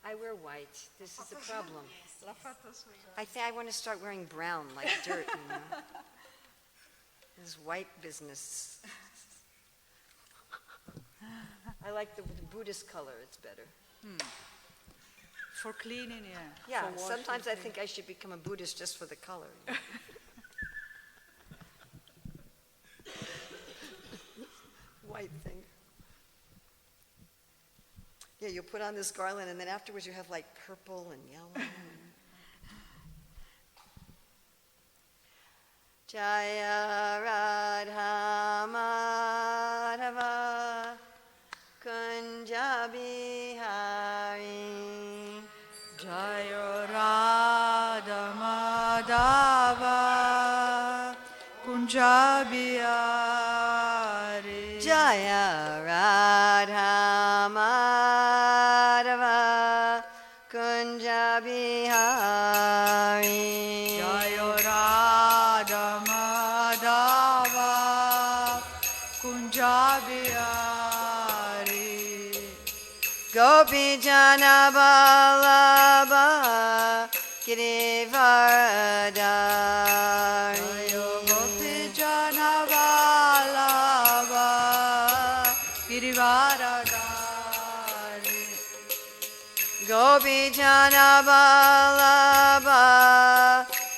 I wear white. This is the problem. L'ha fatto su. I think I want to start wearing brown like dirt, you know. This white business. I like the Buddhist color, it's better. For cleaning, yeah. Yeah, For washing, sometimes I think I should become a Buddhist just for the color. You know? White thing. Yeah, you put on this garland and then afterwards you have like purple and yellow. Jaya Radha Madhava Kunja Bihari Jaya Radha Madhava Kunja Bihari Jaya Radha Madhava Kunja Bihari Jaya Radha Madhava Kunja Bihari Gopi Jana Vallabha Girivaradari Gopi Jana Vallabha Girivaradari Gopi Jana Vallabha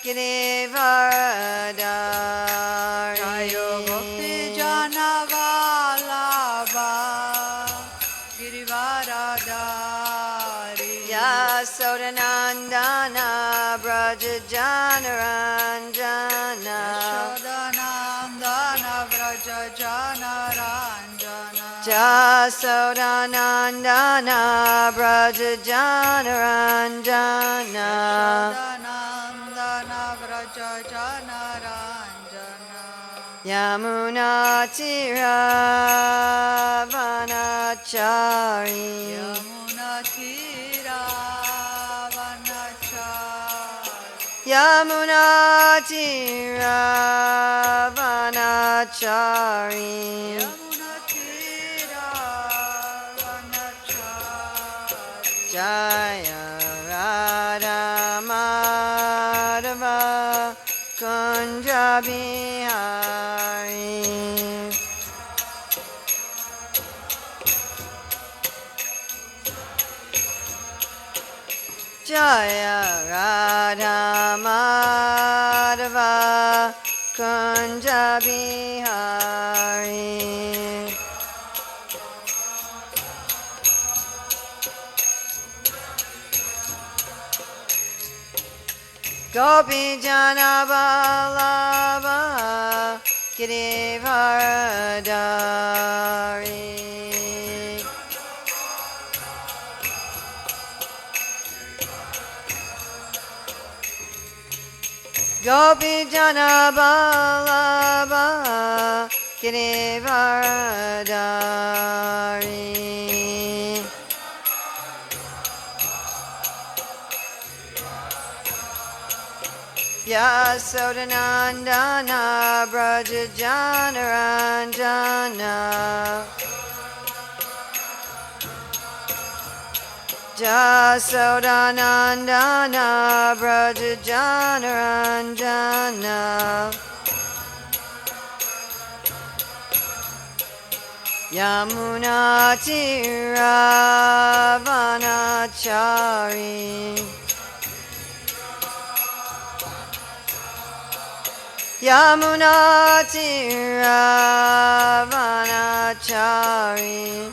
Girivaradari Gopi Jana Vallabha Girivaradari Yasodanandana Braja Janaranjana Yashodanandana Vraja Janaranjana Jasodanandana Braja Janaranjana Yashodanandana Vraja Janaranjana Yamuna Tiravanachari Yamuna Tiravanachari Yamuna Tiravanachari Yamuna Tiravanachari Jaya Radha Madhava Kunja Bihari Jaya Radha Madhava Kunja Bihari Gopi Jana Vallabha Girivaradari Gopi Jana Vallabha Girivaradari Yasodanandana Braja Janaranjana Jasodanandana Braja Janaranjana Yamuna Tiravanachari Yamuna Tiravanachari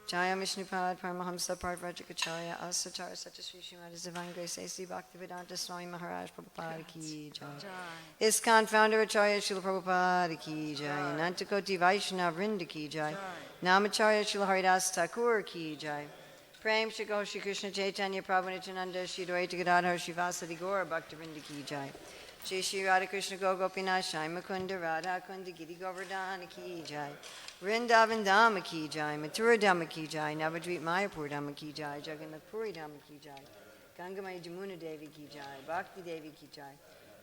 Jaya Vishnupad Paramahamsa Parvrajikacharya Asatar Satyasri Srimad Divine Grace A.C. Bhaktivedanta Swami Maharaj Prabhupada Ki Jai ISKCON Founder Acharya Srila Prabhupada Ki Jai Anantakoti Vaishnava Vrinda Ki Jai Namacharya Srila Haridas Thakur Ki Jai Prem Shri Gaur Shri Krishna Chaitanya Prabhu Nityananda Shri Dvaita Gadadhar Shri Vasadi Gaur Bhaktivinoda Ki Jai Shri Shri Radha Krishna Go Gopinath Shai Mukunda Radha Kunda Giri Govardhana Ki Jai Vrindavan Dhama Ki Jai Mathura Dhama Ki Jai Navadvip Mayapur Dhama Ki Jai Jagannath Puri Dhama Ki Jai Gangamai Jamuna Devi Ki Jai Bhakti Devi Ki Jai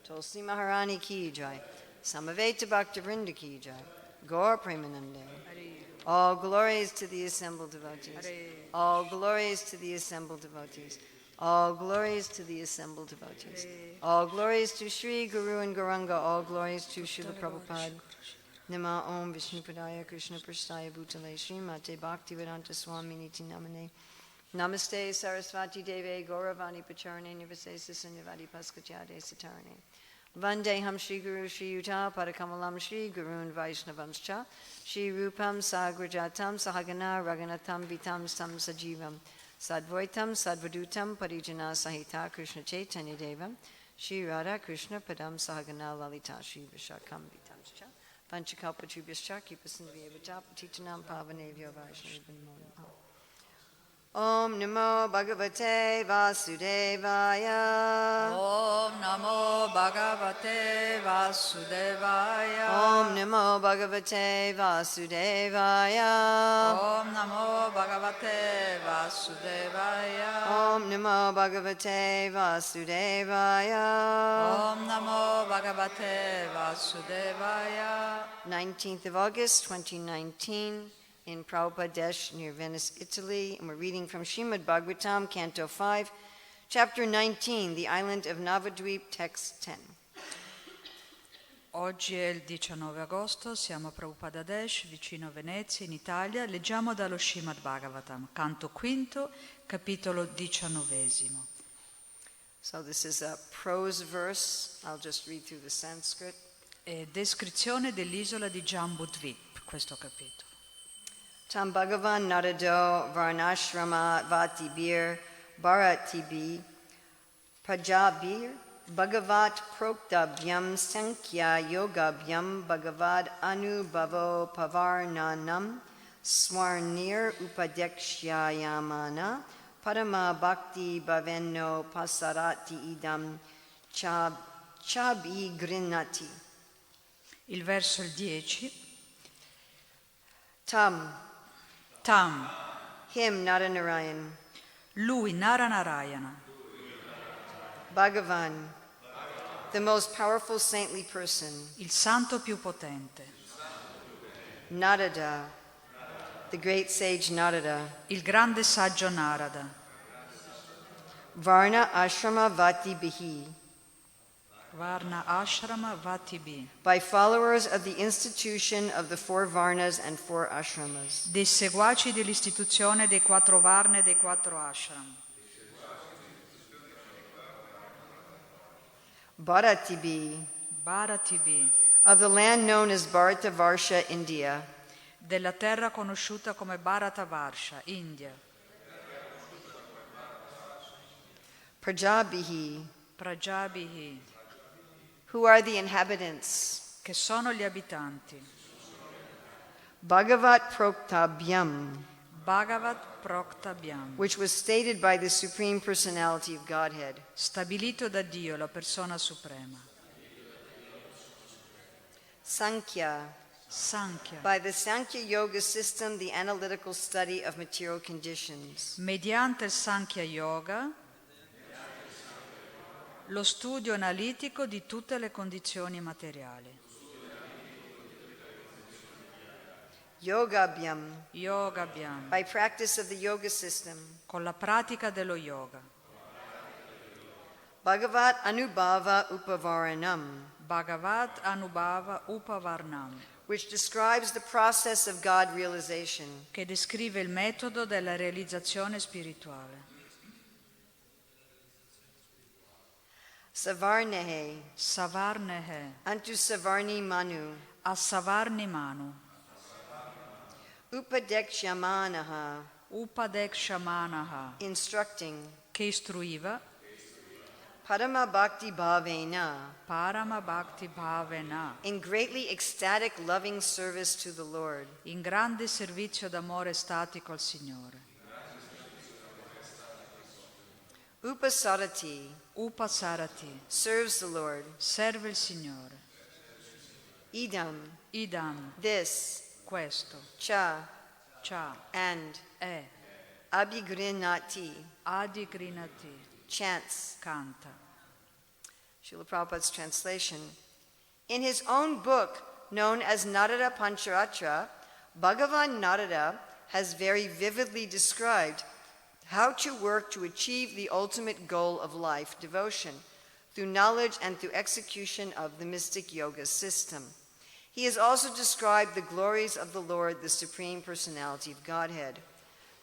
Tulsi Maharani Ki Jai Samaveta Bhakta Vrinda ki jai. Gaur Premanande. Hare, All glories to the assembled devotees. Hare. All glories to the assembled devotees. All glories to the assembled devotees. Hare. All glories to Sri Guru and Gauranga. All glories to Srila Prabhupada. Nama Om Vishnupadaya Krishna Prasthaya Bhutale Srimate Bhaktivedanta Swamini Namane. Namaste Sarasvati Deve Gauravani Pacharane Nivasesa Sanyavadi Paskatyade Satarane. Vandeham Shri Guru Shri Yuta Padakamalam Shri Gurun Vaishnavamscha Shri Rupam Sagrajatam Sahagana Raganatam Vitam Sam Sajivam Sadvaitam Sadvadutam Parijana Sahita Krishna Chaitanya Devam Shri Radha Krishna Padam Sahagana Lalita Shri Vishakam Vitamscha Panchakalpatrubhyascha Kipasindhiyavata Patitanam Pavanevyo Vaishnavim Om Namo Bhagavate Vasudevaya. Om Namo Bhagavate Vasudevaya. Om Namo Bhagavate Vasudevaya. Om Namo Bhagavate Vasudevaya. Om Namo Bhagavate Vasudevaya. Om Namo Bhagavate Vasudevaya. 19th of August, 2019, in Prabhupada near Venice, Italy. And we're reading from Srimad Bhagavatam, Canto 5, Chapter 19, the island of Navadvip, text 10. Oggi è il 19 agosto, siamo a Prabhupada Desh, vicino a Venezia, in Italia. Leggiamo dallo Srimad Bhagavatam, canto quinto, capitolo 19. So this is a prose verse. I'll just read through the Sanskrit. È descrizione dell'isola di Jambudvip, questo capitolo. Tam Bhagavan Narado Varnashrama Vatibir Bharatibi Prajabir Bhagavat Proktabhyam Sankhya Yogabhyam Bhagavad Anubhavo Pavarnanam Swarnir Upadekshayamana Parama Bhakti Bhavenno Pasarati Idam Chabi Grinati. Il verso 10. Tam Him Naranarayan Lui Naranarayana, Bhagavan, the most powerful saintly person, il santo più potente, Narada, the great sage Narada, il grande saggio Narada, Varna Ashrama Vati Bihi, Varna Ashrama Vatibi, by followers of the institution of the 4 Varnas and 4 Ashramas. dei seguaci dell'istituzione dei 4 Varne e dei 4 Ashram, Bharatibi, Bharatibi, of the land known as Bharatavarsha, India, della terra conosciuta come Bharatavarsha, India, Prajabihi, Prajabihi, who are the inhabitants, che sono gli abitanti, Bhagavat Proktabhyam, Bhagavat Proktabhyam, which was stated by the Supreme Personality of Godhead, stabilito da Dio, la persona suprema, Sankhya, Sankhya, by the Sankhya Yoga system, the analytical study of material conditions, mediante il Sankhya Yoga, lo studio analitico di tutte le condizioni materiali. Yogabhyam, Yogabhyam, by practice of the yoga system, con la pratica dello yoga. Bhagavat Anubhava Upavaranam, Bhagavat Anubhava Upavarnam, which describes the process of God realization, che descrive il metodo della realizzazione spirituale. Savarnehe, Savarnehe, Antu Savarni Manu, a Savarni Manu, Upadekshямanaha, Upadekshямanaha, instructing, che istruiva, Parama Bhakti Bhavena, Parama Bhakti Bhavena, in greatly ecstatic loving service to the Lord. in grande servizio d'amore statico al Signore. Upasarati, Upasarati, serves the Lord. serve il Signore. Idam, Idam, this, questo, cha, cha, and è, abhigrinati, adigrinati, chants. canta. Srila Prabhupada's translation. In his own book, known as Narada Pancharatra, Bhagavan Narada has very vividly described how to work to achieve the ultimate goal of life, devotion, through knowledge and through execution of the mystic yoga system. He has also described the glories of the Lord, the Supreme Personality of Godhead.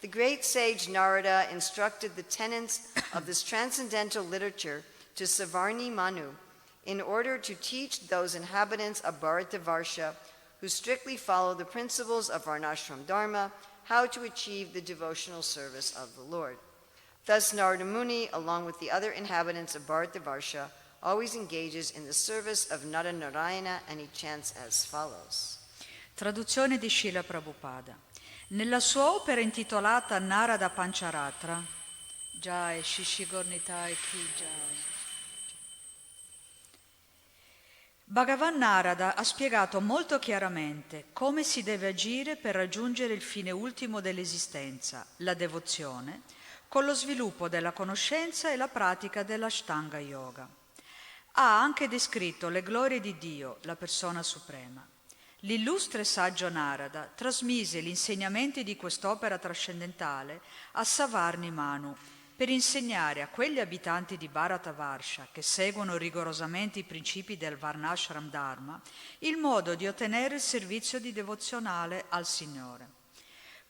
The great sage Narada instructed the tenets of this transcendental literature to Savarni Manu in order to teach those inhabitants of Bharatavarsha who strictly follow the principles of Varnashram Dharma how to achieve the devotional service of the Lord. Thus Narada Muni, along with the other inhabitants of Bharatavarsha, always engages in the service of Naranarayana, and he chants as follows. Traduzione di Srila Prabhupada. Nella sua opera intitolata Narada Pancharatra, Jai Shishigornitai Ki Jai, Bhagavan Narada ha spiegato molto chiaramente come si deve agire per raggiungere il fine ultimo dell'esistenza, la devozione, con lo sviluppo della conoscenza e la pratica dell'Ashtanga Yoga. Ha anche descritto le glorie di Dio, la persona suprema. L'illustre saggio Narada trasmise gli insegnamenti di quest'opera trascendentale a Savarni Manu per insegnare a quegli abitanti di Bharatavarsha che seguono rigorosamente i principi del Varnashram Dharma il modo di ottenere il servizio di devozionale al Signore.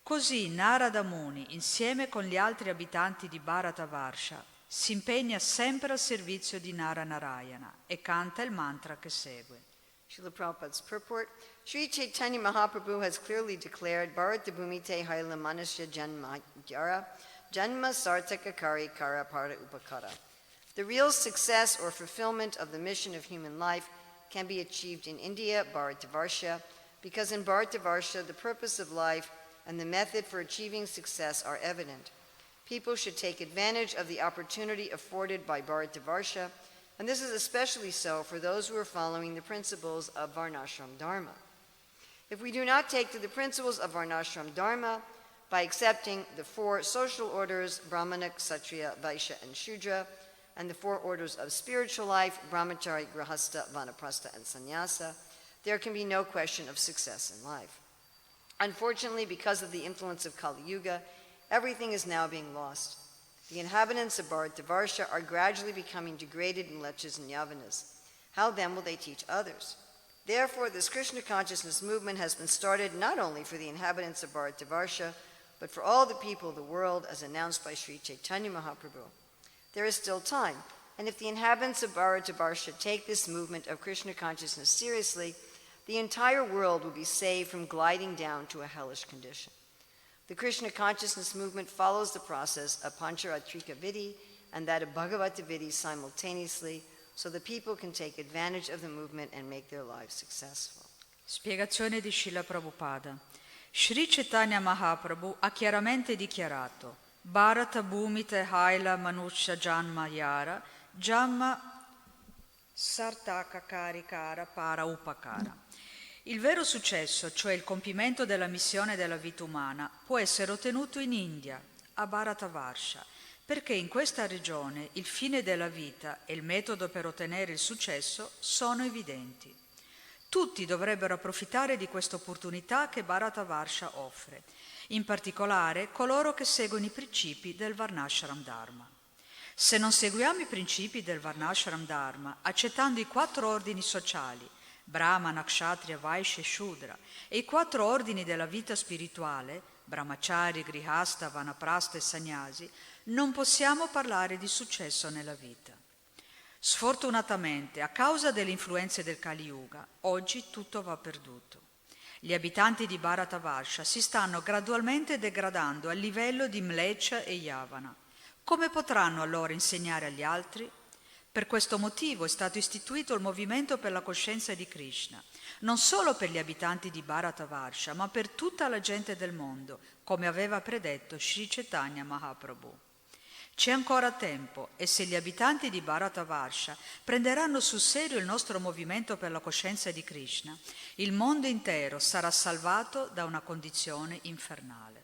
Così Narada Muni, insieme con gli altri abitanti di Bharatavarsha, si impegna sempre al servizio di Naranarayana e canta il mantra che segue. Srila Prabhupada's purport. Sri Chaitanya Mahaprabhu has clearly declared Bharata Bhumite Haila Manasya Janma Jara Janma Sartakakari Kara Para Upakara. The real success or fulfillment of the mission of human life can be achieved in India, Bharatavarsha, because in Bharatavarsha the purpose of life and the method for achieving success are evident. People should take advantage of the opportunity afforded by Bharatavarsha, and this is especially so for those who are following the principles of Varnashram Dharma. If we do not take to the principles of Varnashram Dharma by accepting the four social orders, Brahmana, Kshatriya, Vaishya, and Shudra, and the four orders of spiritual life, Brahmachari, Grahastha, Vanaprastha, and Sannyasa, there can be no question of success in life. Unfortunately, because of the influence of Kali Yuga, everything is now being lost. The inhabitants of Bharatavarsha are gradually becoming degraded mlechas and yavanas. How then will they teach others? Therefore, this Krishna consciousness movement has been started not only for the inhabitants of Bharatavarsha, but for all the people of the world, as announced by Sri Chaitanya Mahaprabhu. There is still time, and if the inhabitants of Bharatavarsha take this movement of Krishna consciousness seriously, the entire world will be saved from gliding down to a hellish condition. The Krishna consciousness movement follows the process of Pancharatrika Vidhi and that of Bhagavata Vidhi simultaneously, so the people can take advantage of the movement and make their lives successful. Spiegazione di Srila Prabhupada. Sri Chaitanya Mahaprabhu ha chiaramente dichiarato Bharata Bhumite Haila Manusha Janma Yara Jamma Sartaka Karikara Para Upakara. Il vero successo, cioè il compimento della missione della vita umana, può essere ottenuto in India, a Bharatavarsha, perché in questa regione il fine della vita e il metodo per ottenere il successo sono evidenti. Tutti dovrebbero approfittare di questa opportunità che Bharatavarsha offre, in particolare coloro che seguono i principi del Varnashram Dharma. Se non seguiamo i principi del Varnashram Dharma, accettando i 4 ordini sociali, Brahmana, Kshatriya, Vaishya e Shudra, e i 4 ordini della vita spirituale, Brahmachari, Grihastha, Vanaprastha e Sannyasi, non possiamo parlare di successo nella vita. Sfortunatamente, a causa delle influenze del Kali Yuga, oggi tutto va perduto. Gli abitanti di Bharatavarsha si stanno gradualmente degradando al livello di Mlecha e Yavana. Come potranno allora insegnare agli altri? Per questo motivo è stato istituito il movimento per la coscienza di Krishna, non solo per gli abitanti di Bharatavarsha, ma per tutta la gente del mondo, come aveva predetto Sri Chaitanya Mahaprabhu. C'è ancora tempo e se gli abitanti di Bharatavarsha prenderanno sul serio il nostro movimento per la coscienza di Krishna, il mondo intero sarà salvato da una condizione infernale.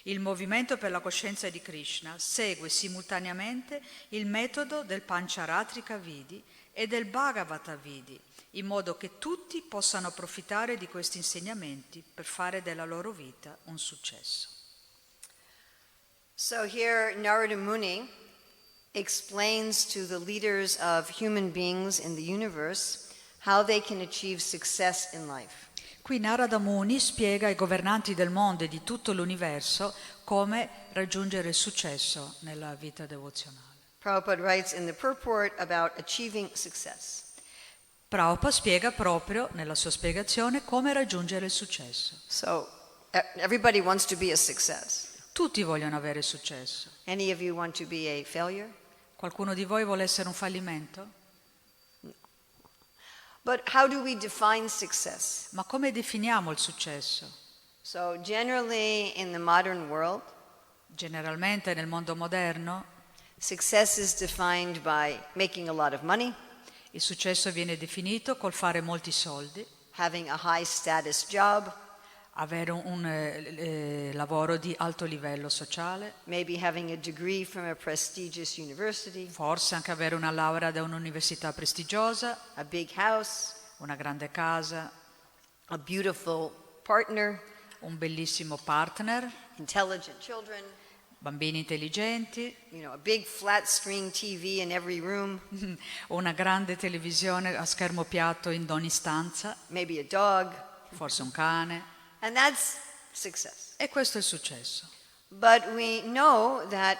Il movimento per la coscienza di Krishna segue simultaneamente il metodo del Pancharatrika Vidhi e del Bhagavata vidi, in modo che tutti possano approfittare di questi insegnamenti per fare della loro vita un successo. So here Narada Muni explains to the leaders of human beings in the universe how they can achieve success in life. Qui Narada Muni spiega ai governanti del mondo e di tutto l'universo come raggiungere il successo nella vita devozionale. Prabhupada writes in the purport about achieving success. Prabhupada spiega proprio nella sua spiegazione come raggiungere il successo. So everybody wants to be a success. Tutti vogliono avere successo. Any of you want to be a failure? Qualcuno di voi vuole essere un fallimento? But how do we define success? Ma come definiamo il successo? So generally in the modern world, Generalmente nel mondo moderno success is defined by making a lot of money, il successo viene definito col fare molti soldi, having a high status job, avere un lavoro di alto livello sociale, maybe having a degree from a prestigious university, forse anche avere una laurea da un'università prestigiosa, a big house, una grande casa, a beautiful partner, un bellissimo partner, intelligent children, bambini intelligenti, a big flat screen TV in every room, una grande televisione a schermo piatto in ogni stanza, maybe a dog, forse un cane. and that's success. E questo è il successo. But we know that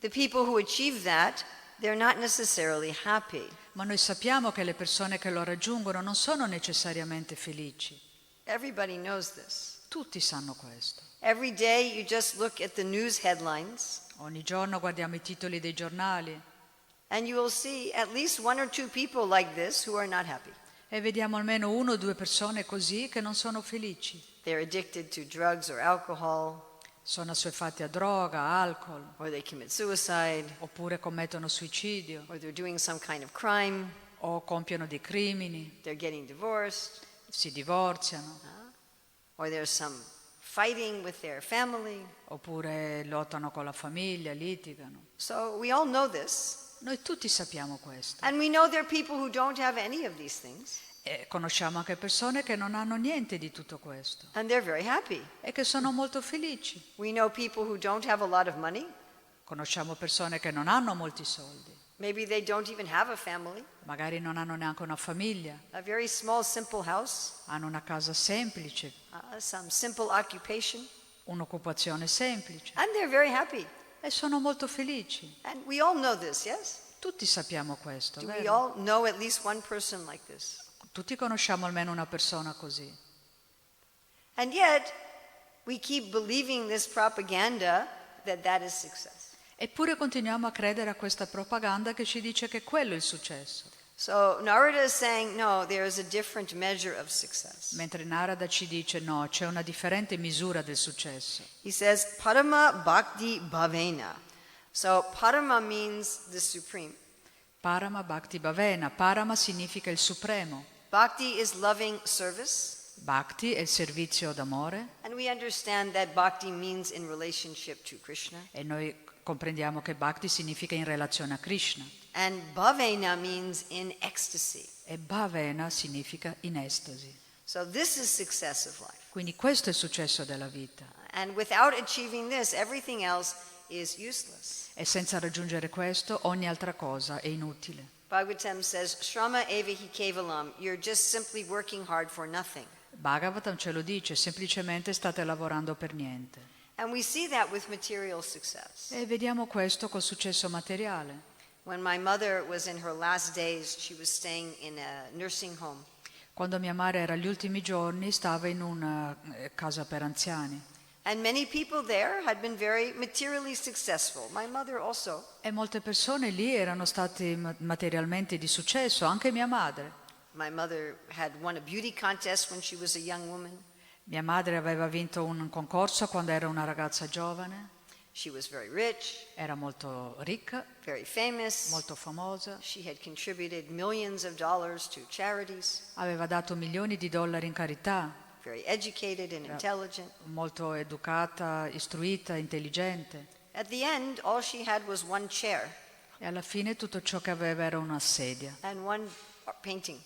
the people who achieve that, they're not necessarily happy. Ma noi sappiamo che le persone che lo raggiungono non sono necessariamente felici. Everybody knows this. Tutti sanno questo. Every day you just look at the news headlines Ogni giorno guardiamo i titoli dei giornali and you will see at least one or two people like this who are not happy. e vediamo almeno 1 o 2 persone così che non sono felici. They're addicted to drugs or alcohol, Sono assuefatti a droga, alcol, or they commit suicide, oppure commettono suicidio, or they're doing some kind of crime, o compiono dei crimini, they're getting divorced, si divorziano, or there's some fighting with their family. oppure lottano con la famiglia, litigano. So we all know this. Noi tutti sappiamo questo. And we know there are people who don't have any of these things, E conosciamo anche persone che non hanno niente di tutto questo and they're very happy. e che sono molto felici. We know people who don't have a lot of money. Conosciamo persone che non hanno molti soldi, Maybe they don't even have a family, magari non hanno neanche una famiglia, a very small, simple house, hanno una casa semplice, some simple occupation, un'occupazione semplice and they're very happy. e sono molto felici. And we all know this, yes? Tutti sappiamo questo, Do we vero? all know at least one person like this? Tutti conosciamo almeno una persona così. And yet, we keep believing this propaganda that is success. Eppure continuiamo a credere a questa propaganda che ci dice che quello è il successo. So Narada is saying, no, there is a different measure of success. Mentre Narada ci dice no, c'è una differente misura del successo. He says, Parama Bhakti Bhavena. So Parama means the supreme. Parama Bhakti Bhavena. Parama significa il supremo. Bhakti is loving service. Bhakti è il servizio d'amore And we understand that Bhakti means in relationship to Krishna. e noi comprendiamo che Bhakti significa in relazione a Krishna And Bhavena means in ecstasy. e Bhavena significa in estasi. So this is success of life. Quindi questo è il successo della vita And without achieving this, everything else is useless. e senza raggiungere questo ogni altra cosa è inutile. Bhagavatam says, Shrama evahi kevalam. You're just simply working hard for nothing. Bhagavatam ce lo dice, semplicemente state lavorando per niente. And we see that with material success. E vediamo questo col successo materiale. When my mother was in her last days, she was staying in a nursing home. Quando mia madre era agli ultimi giorni stava in una casa per anziani And many people there had been very materially successful. My mother also. e molte persone lì erano state materialmente di successo, anche mia madre. My mother had won a beauty contest when she was a young woman. Mia madre aveva vinto un concorso quando era una ragazza giovane, She was very rich, era molto ricca, very famous. molto famosa, She had contributed millions of dollars to charities, aveva dato milioni di dollari in carità, very educated and intelligent. molto educata, istruita, intelligente. At the end, all she had was one chair. E alla fine tutto ciò che aveva era una sedia and one painting.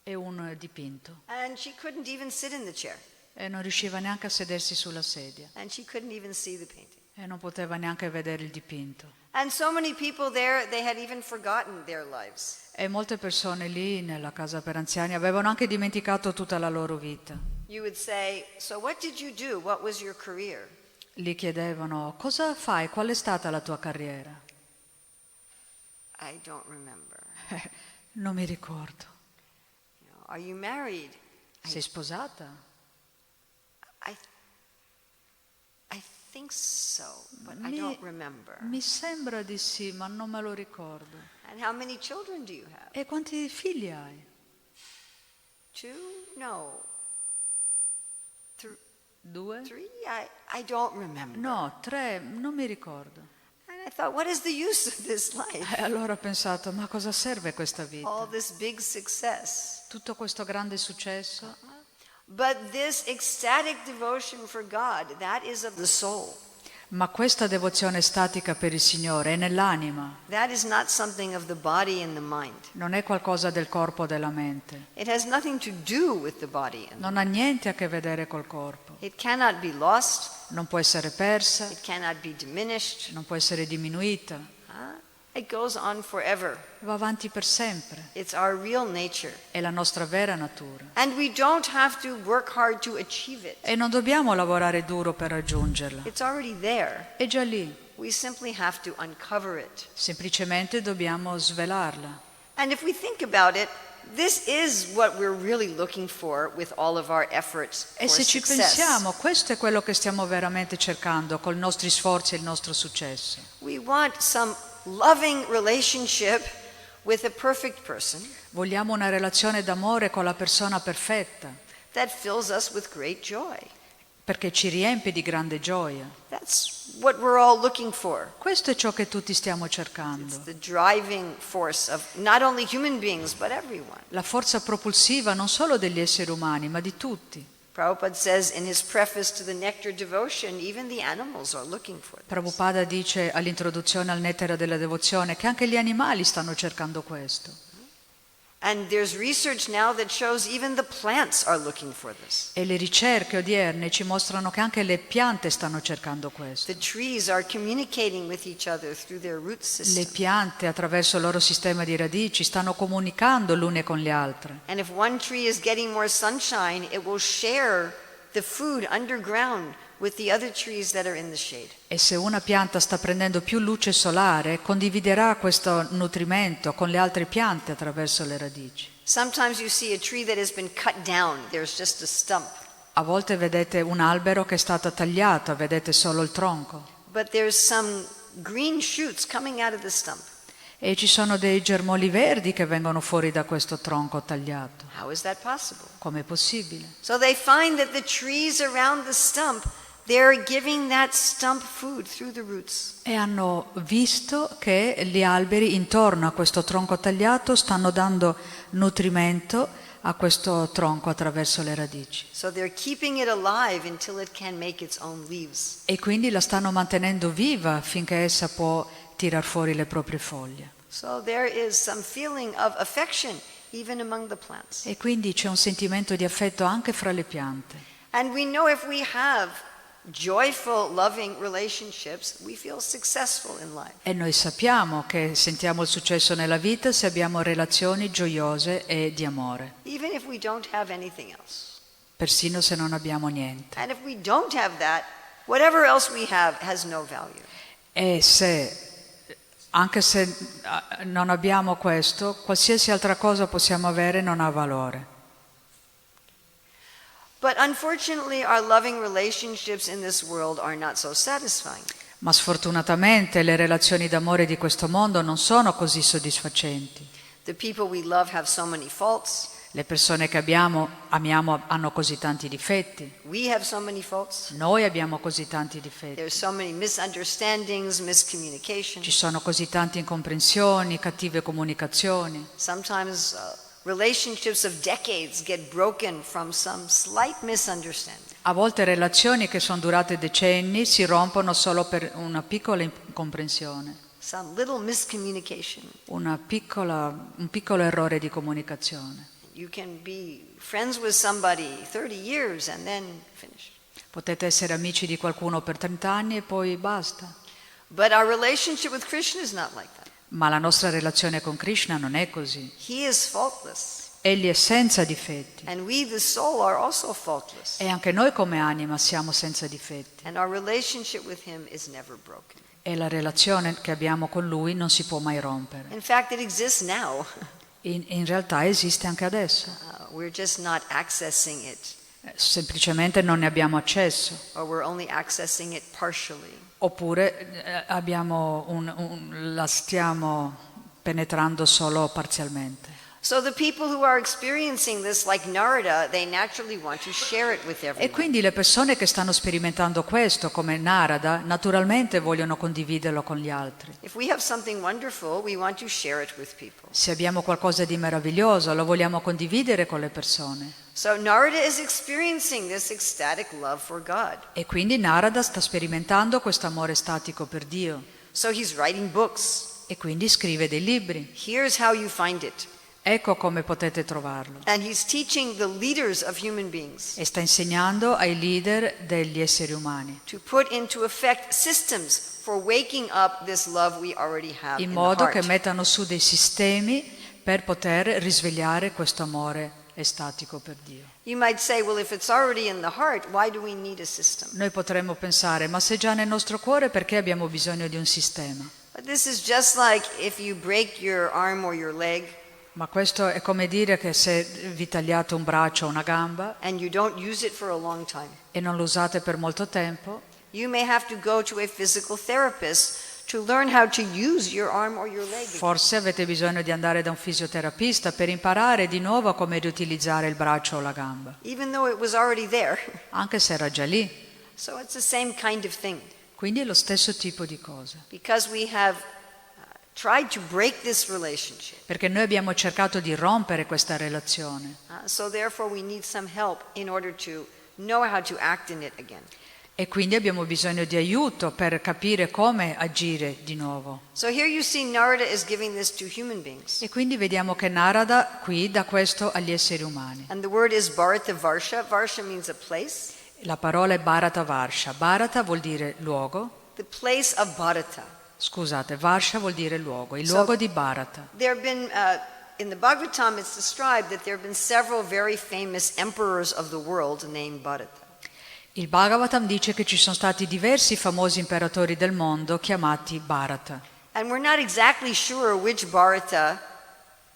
e un dipinto. And she couldn't even sit in the chair. E non riusciva neanche a sedersi sulla sedia. And she couldn't even see the painting. E non poteva neanche vedere il dipinto. And so many people there, they had even forgotten their lives. E molte persone lì nella casa per anziani avevano anche dimenticato tutta la loro vita. You would say, so what did you do? What was your career? Gli chiedevano: cosa fai? Qual è stata la tua carriera? I don't remember. Non mi ricordo. Are you married? Sei sposata? I think so, but I don't remember. Mi sembra di sì, ma non me lo ricordo. And how many children do you have? E quanti figli hai? 2? No. 2? 3? I don't remember. No, 3, non mi ricordo. And I thought, what is the use of this life? E allora ho pensato: ma cosa serve questa vita? All this big success. Tutto questo grande successo? But this ecstatic devotion for God, that is of the soul. Ma questa devozione statica per il Signore è nell'anima. That is not something of the body and the mind. Non è qualcosa del corpo o della mente. It has nothing to do with the body and Non ha niente a che vedere col corpo. it cannot be lost. Non può essere persa, It cannot be diminished. non può essere diminuita. It goes on forever. Va avanti per sempre. It's our real nature. È la nostra vera natura. And we don't have to work hard to achieve it. E non dobbiamo lavorare duro per raggiungerla. It's already there. È già lì. We simply have to uncover it. Semplicemente dobbiamo svelarla. And if we think about it, this is what we're really looking for with all of our efforts for E se ci success. pensiamo, questo è quello che stiamo veramente cercando con i nostri sforzi e il nostro successo. We want some loving relationship with a perfect person Vogliamo una relazione d'amore con la persona perfetta, that fills us with great joy. perché ci riempie di grande gioia. That's what we're all looking for. Questo è ciò che tutti stiamo It's cercando. the driving force of not only human beings, but everyone. La forza propulsiva non solo degli esseri umani, ma di tutti. Prabhupada says in his preface to the Nectar Devotion, even the animals are looking for this. Prabhupada dice all'introduzione al Nettare della Devozione che anche gli animali stanno cercando questo. And there's research now that shows even the plants are looking for this. E le ricerche odierne ci mostrano che anche le piante stanno cercando questo. The trees are communicating with each other through their root Le system. piante, attraverso il loro sistema di radici, stanno comunicando l'une con le altre. And if one tree is getting more sunshine, it will share the food underground with the other trees that are in the shade. E se una pianta sta prendendo più luce solare, condividerà questo nutrimento con le altre piante attraverso le radici. Sometimes you see a tree that has been cut down. There's just a stump. A volte vedete un albero che è stato tagliato, vedete solo il tronco. But there's some green shoots coming out of the stump. E ci sono dei germogli verdi che vengono fuori da questo tronco tagliato. How is that possible? Com'è possibile? So they find that the trees around the stump, they're giving that stump food through the roots. E hanno visto che gli alberi intorno a questo tronco tagliato stanno dando nutrimento a questo tronco attraverso le radici. So they're keeping it alive until it can make its own leaves. E quindi la stanno mantenendo viva finché essa può tirar fuori le proprie foglie. So there is some feeling of affection even among the plants. E quindi c'è un sentimento di affetto anche fra le piante. And we know if we have joyful, loving relationships, we feel successful in life. E noi sappiamo che sentiamo il successo nella vita se abbiamo relazioni gioiose e di amore, Even if we don't have anything else. persino se non abbiamo niente. And if we don't have that, whatever else we have has no value. E anche se non abbiamo questo, qualsiasi altra cosa possiamo avere non ha valore. But unfortunately, our loving relationships in this world are not so satisfying. Ma sfortunatamente le relazioni d'amore di questo mondo non sono così soddisfacenti. The people we love have so many faults. Le persone che amiamo hanno così tanti difetti. We have so many faults. Noi abbiamo così tanti difetti. There's so many misunderstandings, miscommunication. Ci sono così tante incomprensioni, cattive comunicazioni. Sometimes relationships of decades get broken from some slight misunderstanding. A volte relazioni che sono durate decenni si rompono solo per una piccola incomprensione. some little miscommunication. un piccolo errore di comunicazione. You can be friends with somebody 30 years and then finish. Potete essere amici di qualcuno per 30 anni e poi basta. But our relationship with Krishna is not like that. Ma la nostra relazione con Krishna non è così. He is faultless. Egli è senza difetti. And we, the soul, are also faultless. E anche noi come anima siamo senza difetti. And our relationship with him is never broken. E la relazione che abbiamo con lui non si può mai rompere. In fact, it exists now. In realtà esiste anche adesso. We're just not accessing it. Semplicemente non ne abbiamo accesso. Or we're only accessing it partially. Oppure la stiamo penetrando solo parzialmente. So the people who are experiencing this, like Narada, they naturally want to share it with E everyone. quindi le persone che stanno sperimentando questo, come Narada, naturalmente vogliono condividerlo con gli altri. If we have something wonderful, we want to share it with people. Se abbiamo qualcosa di meraviglioso, lo vogliamo condividere con le persone. So Narada is experiencing this ecstatic love for God. E quindi Narada sta sperimentando questo amore statico per Dio. So he's writing books. E quindi scrive dei libri. Here's how you find it. Ecco come potete trovarlo. And he's teaching the leaders of human beings E sta insegnando ai leader degli esseri umani. to put into effect systems for waking up this love we already have In in modo the che heart. mettano su dei sistemi per poter risvegliare questo amore estatico per Dio. You might say, well, if it's already in the heart, why do we need a system? Noi potremmo pensare, ma se è già nel nostro cuore, perché abbiamo bisogno di un sistema? But this is just like if you break your arm or your leg Ma questo è come dire che se vi tagliate un braccio o una gamba and you don't use it for a long time, e non lo usate per molto tempo, you may have to go to a physical therapist to learn how to use your arm or your leg again. forse avete bisogno di andare da un fisioterapista per imparare di nuovo come riutilizzare il braccio o la gamba, Even though it was already there. anche se era già lì. So it's the same kind of thing. Quindi è lo stesso tipo di cosa. Because we have tried to break this relationship. Perché noi abbiamo cercato di rompere questa relazione So therefore we need some help in order to know how to act in it again. e quindi abbiamo bisogno di aiuto per capire come agire di nuovo. So here you see Narada is giving this to human beings. E quindi vediamo che Narada qui dà questo agli esseri umani. And the word is Bharata Varsha. Varsha means a place. La parola è Bharata Varsha. Bharata vuol dire luogo. The place of Bharata. Scusate, Varsha vuol dire luogo, il luogo di Bharata. There have been, in the Bhagavatam it's described that there have been several very famous emperors of the world named Bharata. Il Bhagavatam dice che ci sono stati diversi famosi imperatori del mondo chiamati Bharata. And we're not exactly sure which Bharata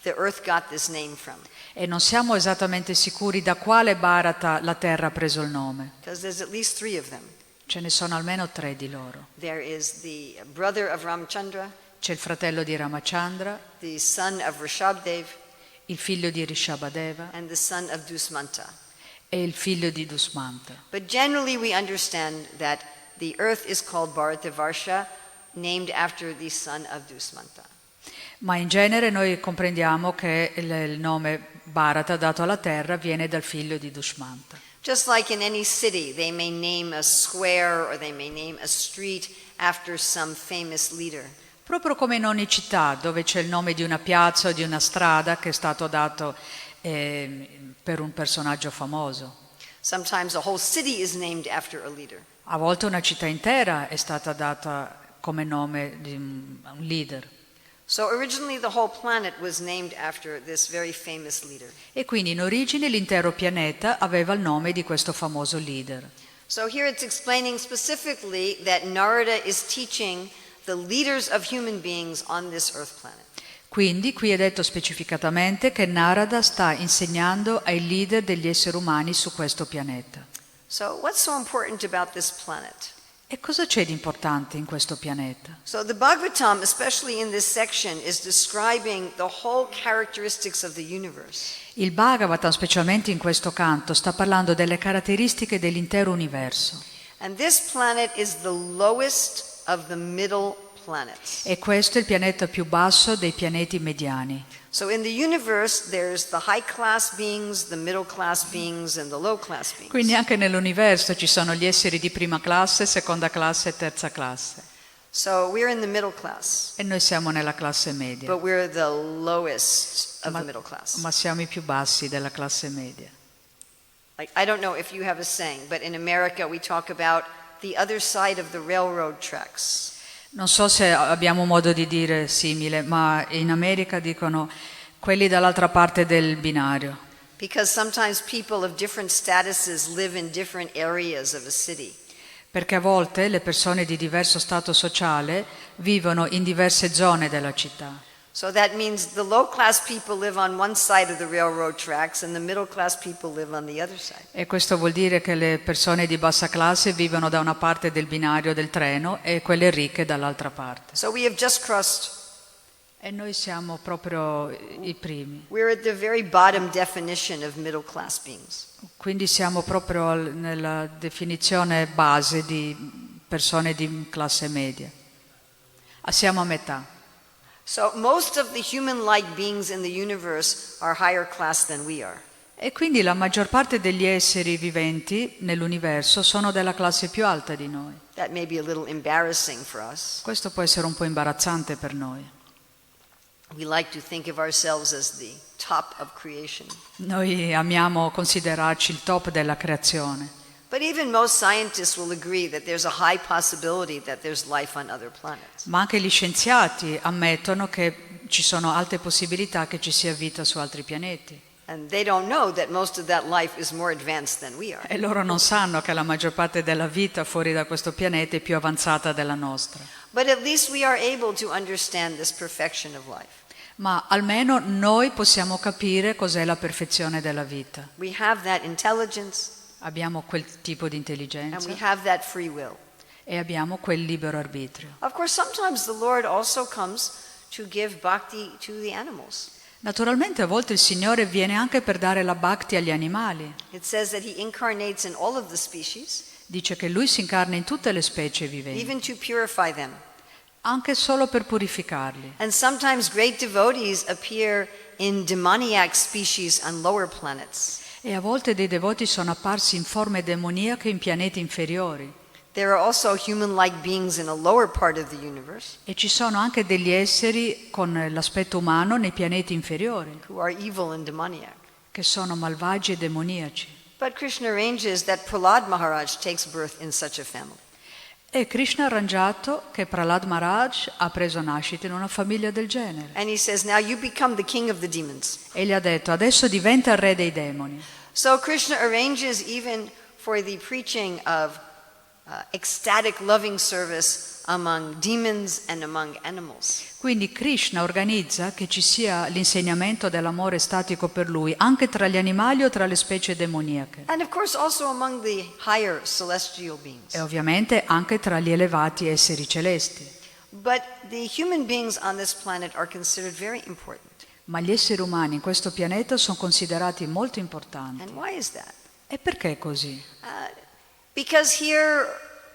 the earth got this name from. E non siamo esattamente sicuri da quale Bharata la terra ha preso il nome. Because there's at least 3 of them. Ce ne sono almeno 3 di loro. There is the brother of Ramchandra, C'è il fratello di Ramachandra, the son of Rishabdev, il figlio di Rishabhadeva and the son of Dusmanta. e il figlio di Dusmanta. But generally we understand that the earth is called Bharatavarsha, named after the son of Dusmanta. Ma in genere noi comprendiamo che il nome Bharata dato alla terra viene dal figlio di Dusmanta. Just like in any city, they may name a square or they may name a street after some famous leader. Proprio come in ogni città dove c'è il nome di una piazza o di una strada che è stato dato per un personaggio famoso. Sometimes a whole city is named after a leader. A volte una città intera è stata data come nome di un leader. So originally the whole planet was named after this very famous leader. E quindi in origine l'intero pianeta aveva il nome di questo famoso leader. So here it's explaining specifically that Narada is teaching the leaders of human beings on this earth planet. Quindi qui è detto specificatamente che Narada sta insegnando ai leader degli esseri umani su questo pianeta. So what's so important about this planet? E cosa c'è di importante in questo pianeta? So the Bhagavatam, especially in this section, is describing the whole characteristics of the universe. Il Bhagavatam, specialmente in questo canto, sta parlando delle caratteristiche dell'intero universo. And this planet is the lowest of the middle planets. E questo è il pianeta più basso dei pianeti mediani. So in the universe, there's the high class beings, the middle class beings, and the low class beings. Quindi anche nell'universo ci sono gli esseri di prima classe, seconda classe e terza classe. So we're in the middle class, e noi siamo nella classe media, but we're the lowest of the middle class. ma siamo i più bassi della classe media. Like, I don't know if you have a saying, but in America we talk about the other side of the railroad tracks. Non so se abbiamo modo di dire simile, ma in America dicono quelli dall'altra parte del binario. Because sometimes people of different statuses live in different areas of a city. Perché a volte le persone di diverso stato sociale vivono in diverse zone della città. So that means the low class people live on one side of the railroad tracks and the middle class people live on the other side. E questo vuol dire che le persone di bassa classe vivono da una parte del binario del treno e quelle ricche dall'altra parte. So we have just crossed. E noi siamo proprio i primi. We're at the very bottom definition of middle class beings. Quindi siamo proprio nella definizione base di persone di classe media. Siamo a metà. So most of the human-like beings in the universe are higher class than we are. E quindi la maggior parte degli esseri viventi nell'universo sono della classe più alta di noi. That may be a little embarrassing for us. Questo può essere un po' imbarazzante per noi. We like to think of ourselves as the top of creation. Noi amiamo considerarci il top della creazione. But even most scientists will agree that there's a high possibility that there's life on other planets. Ma anche gli scienziati ammettono che ci sono alte possibilità che ci sia vita su altri pianeti. And they don't know that most of that life is more advanced than we are. E loro non sanno che la maggior parte della vita fuori da questo pianeta è più avanzata della nostra. But at least we are able to understand this perfection of life. Ma almeno noi possiamo capire cos'è la perfezione della vita. We have that intelligence Abbiamo quel tipo di and intelligenza we have that free will. e abbiamo quel libero arbitrio. Of course, sometimes the Lord also comes to give bhakti to the animals. Naturalmente a volte il Signore viene anche per dare la bhakti agli animali. It says that He incarnates in all of the species, Dice che Lui si incarna in tutte le specie viventi, even to purify them. anche solo per purificarli. And sometimes great devotees appear in demoniac species on lower planets. E a volte dei devoti sono apparsi in forme demoniache in pianeti inferiori. There are also human-like beings in a lower part of the universe E ci sono anche degli esseri con l'aspetto umano nei pianeti inferiori, who are evil and demoniac. che sono malvagi e demoniaci. But Krishna arranges that Prahlad Maharaj takes birth in such a family. E Krishna ha arrangiato che Prahlad Maharaj ha preso nascita in una famiglia del genere. And he says, now you become the king of the demons. E gli ha detto, adesso diventa il re dei demoni. So Krishna arranges even for the preaching of ecstatic loving service among demons and among animals. Quindi Krishna organizza che ci sia l'insegnamento dell'amore statico per lui, anche tra gli animali o tra le specie demoniache. And of course also among the higher celestial beings. E ovviamente anche tra gli elevati esseri celesti. But the human beings on this planet are considered very important. Ma gli esseri umani in questo pianeta sono considerati molto importanti. And why is that? E perché è così? Because here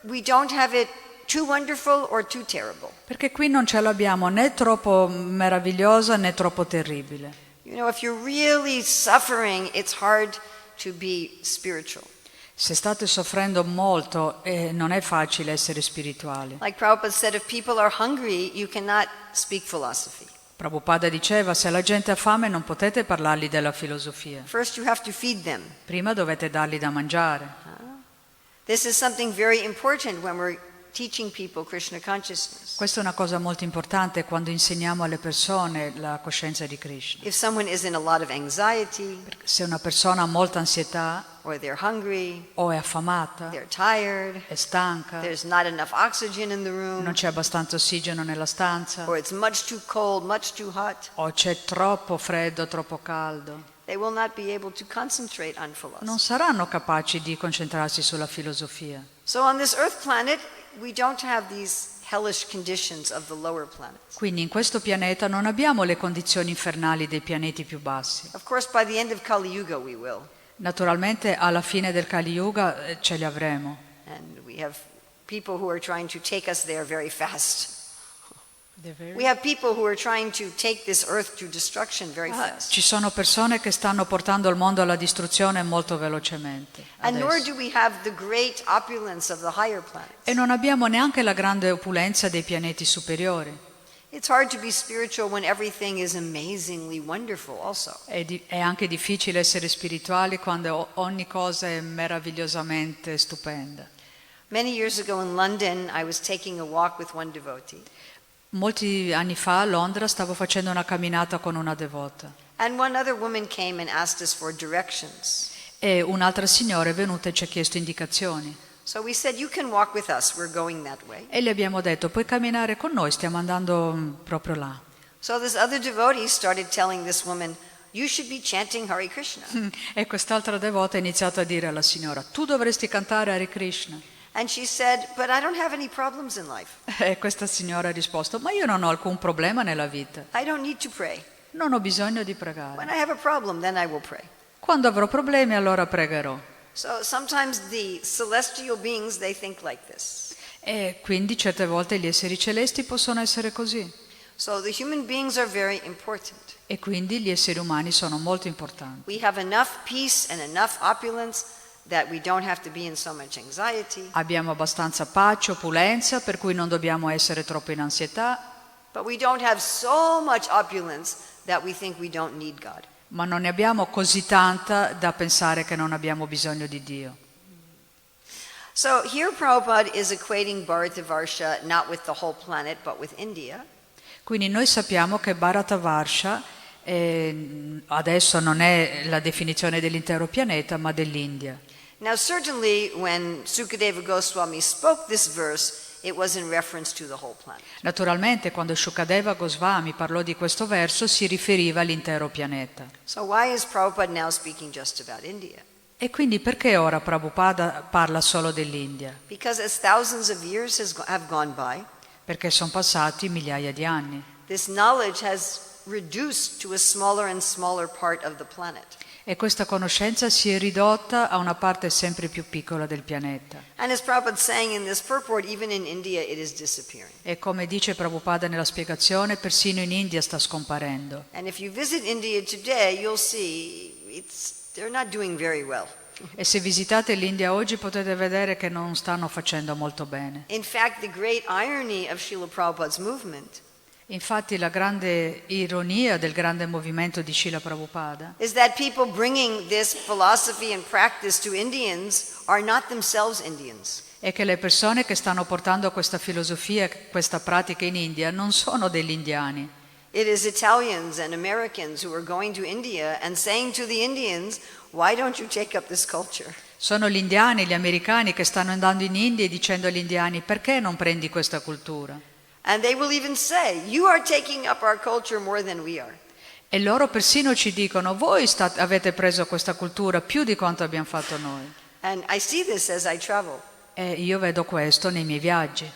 we don't have it too wonderful or too terrible. Perché qui non ce l'abbiamo né troppo meravigliosa né troppo terribile. You know, if you're really suffering, it's hard to be spiritual. Se state soffrendo molto, non è facile essere spirituali. Like Prabhupada said, if people are hungry, you cannot speak philosophy. Prabhupada diceva, se la gente ha fame non potete parlargli della filosofia. First you have to feed them. Prima dovete dargli da mangiare. This is something very important when we're teaching people Krishna consciousness. Questa è una cosa molto importante quando insegniamo alle persone la coscienza di Krishna. If someone is in a lot of anxiety, Se una persona ha molta ansietà or they're hungry, o è affamata, they're tired, è stanca, there's not enough oxygen in the room, non c'è abbastanza ossigeno nella stanza, or it's much too cold, much too hot, o c'è troppo freddo, troppo caldo, they will not be able to concentrate on philosophy. non saranno capaci di concentrarsi sulla filosofia. So on this earth planet, we don't have these hellish conditions of the lower planets. Quindi in questo pianeta non abbiamo le condizioni infernali dei pianeti più bassi. Of course, by the end of Kali Yuga, we will. Naturalmente alla fine del Kali Yuga ce li avremo. And we have people who are trying to take us there very fast. We have people who are trying to take this earth to destruction very fast. Ci sono persone che stanno portando il mondo alla distruzione molto velocemente. And nor Adesso. do we have the great opulence of the higher planets. E non abbiamo neanche la grande opulenza dei pianeti superiori. It's hard to be spiritual when everything is amazingly wonderful also. È anche difficile essere spirituali quando ogni cosa è meravigliosamente stupenda. Many years ago in London, I was taking a walk with one devotee. Molti anni fa a Londra stavo facendo una camminata con una devota And one other woman came and asked us for directions. e un'altra signora è venuta e ci ha chiesto indicazioni. So we said, you can walk with us, we're going that way. E le abbiamo detto, puoi camminare con noi, stiamo andando proprio là. So this other devotee started telling this woman, you should be chanting Hare Krishna. E quest'altra devota ha iniziato a dire alla signora, tu dovresti cantare Hare Krishna. And she said, but I don't have any problems in life. E questa signora ha risposto, ma io non ho alcun problema nella vita, I don't need to pray. non ho bisogno di When pregare. I have a problem, then I will pray. Quando avrò problemi allora pregherò. So sometimes the celestial beings, they think like this. E quindi certe volte gli esseri celesti possono essere così. So the human beings are very important. E quindi gli esseri umani sono molto importanti. We have enough peace and enough opulence that we don't have to be in so much anxiety. Abbiamo abbastanza pace, opulenza, per cui non dobbiamo essere troppo in ansietà, But we don't have so much opulence that we think we don't need God. ma non ne abbiamo così tanta da pensare che non abbiamo bisogno di Dio. So here Prabhupada is equating Bharatavarsha not with the whole planet but with India. Quindi noi sappiamo che Bharatavarsha adesso non è la definizione dell'intero pianeta, ma dell'India. Now certainly when Sukadeva Goswami spoke this verse, it was in reference to the whole planet. Naturalmente quando Shukadeva Goswami parlò di questo verso si riferiva all'intero pianeta. So why is Prabhupada now speaking just about India? E quindi perché ora Prabhupada parla solo dell'India? Because as thousands of years have gone by, Perché sono passati migliaia di anni. this knowledge has reduced to a smaller and smaller part of the planet. E questa conoscenza si è ridotta a una parte sempre più piccola del pianeta. And as Prabhupada is saying in this purport, even in India it is disappearing. E come dice Prabhupada nella spiegazione, persino in India sta scomparendo. And if you visit India today, you'll see they're not doing very well. E se visitate l'India oggi potete vedere che non stanno facendo molto bene. In fact, the great irony of Srila Prabhupada's movement Infatti la grande ironia del grande movimento di Srila Prabhupada is that people bringing this philosophy and practice to Indians are not themselves Indians. è che le persone che stanno portando questa filosofia, questa pratica in India non sono degli indiani. It is Italians and Americans who are going to India and saying to the Indians, why don't you take up this culture? Sono gli indiani, gli americani che stanno andando in India e dicendo agli indiani perché non prendi questa cultura? And they will even say, you are taking up our culture more than we are. E loro persino ci dicono, voi avete preso questa cultura più di quanto abbiamo fatto noi. And I see this as I travel. E io vedo questo nei miei viaggi.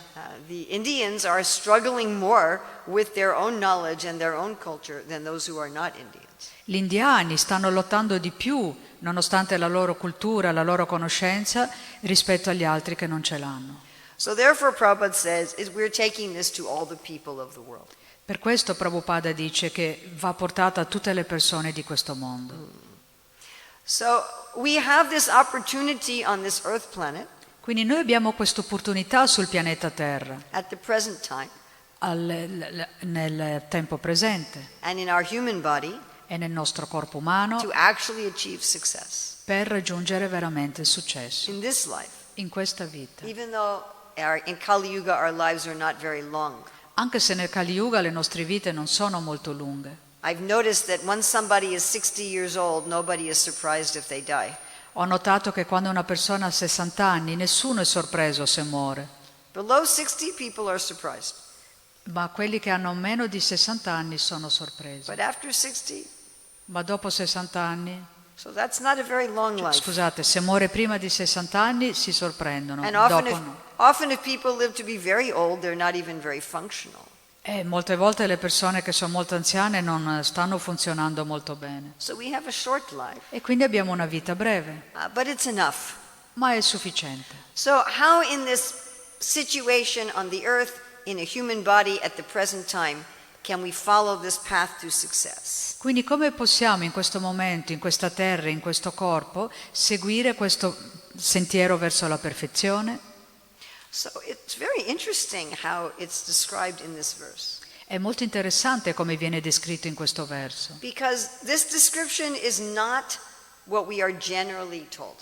The Indians are struggling more with their own knowledge and their own culture than those who are not Indians. Gli indiani stanno lottando di più, nonostante la loro cultura, la loro conoscenza, rispetto agli altri che non ce l'hanno. So therefore Prabhupada says, we're taking this to all the people of the world. Per questo Prabhupada dice che va portata a tutte le persone di questo mondo. So we have this opportunity on this earth planet Quindi noi abbiamo questa opportunità sul pianeta Terra, at the present time nel tempo presente and in our human body e nel nostro corpo umano, to actually achieve success per raggiungere veramente il successo in this life. in questa vita. Even though in Kali Yuga our lives are not very long. Anche se nel Kali Yuga le nostre vite non sono molto lunghe. I've noticed that when somebody is 60 years old, nobody is surprised if they die. Ho notato che quando una persona ha 60 anni nessuno è sorpreso se muore, Below 60, people are surprised. ma quelli che hanno meno di 60 anni sono sorpresi. But after 60, Ma dopo 60 anni, so that's not a very long life. scusate, se muore prima di 60 anni si sorprendono, And dopo no. often if people live to be very old, they're not even very functional. E molte volte le persone che sono molto anziane non stanno funzionando molto bene. So we have a short life, E quindi abbiamo una vita breve, but it's enough. ma è sufficiente. So how in this situation on the earth in a human body at the present time can we follow this path to success? Quindi come possiamo in questo momento, in questa terra, in questo corpo, seguire questo sentiero verso la perfezione? So it's very interesting how it's described in this verse. È molto interessante come viene descritto in questo verso, Because this description is not what we are generally told.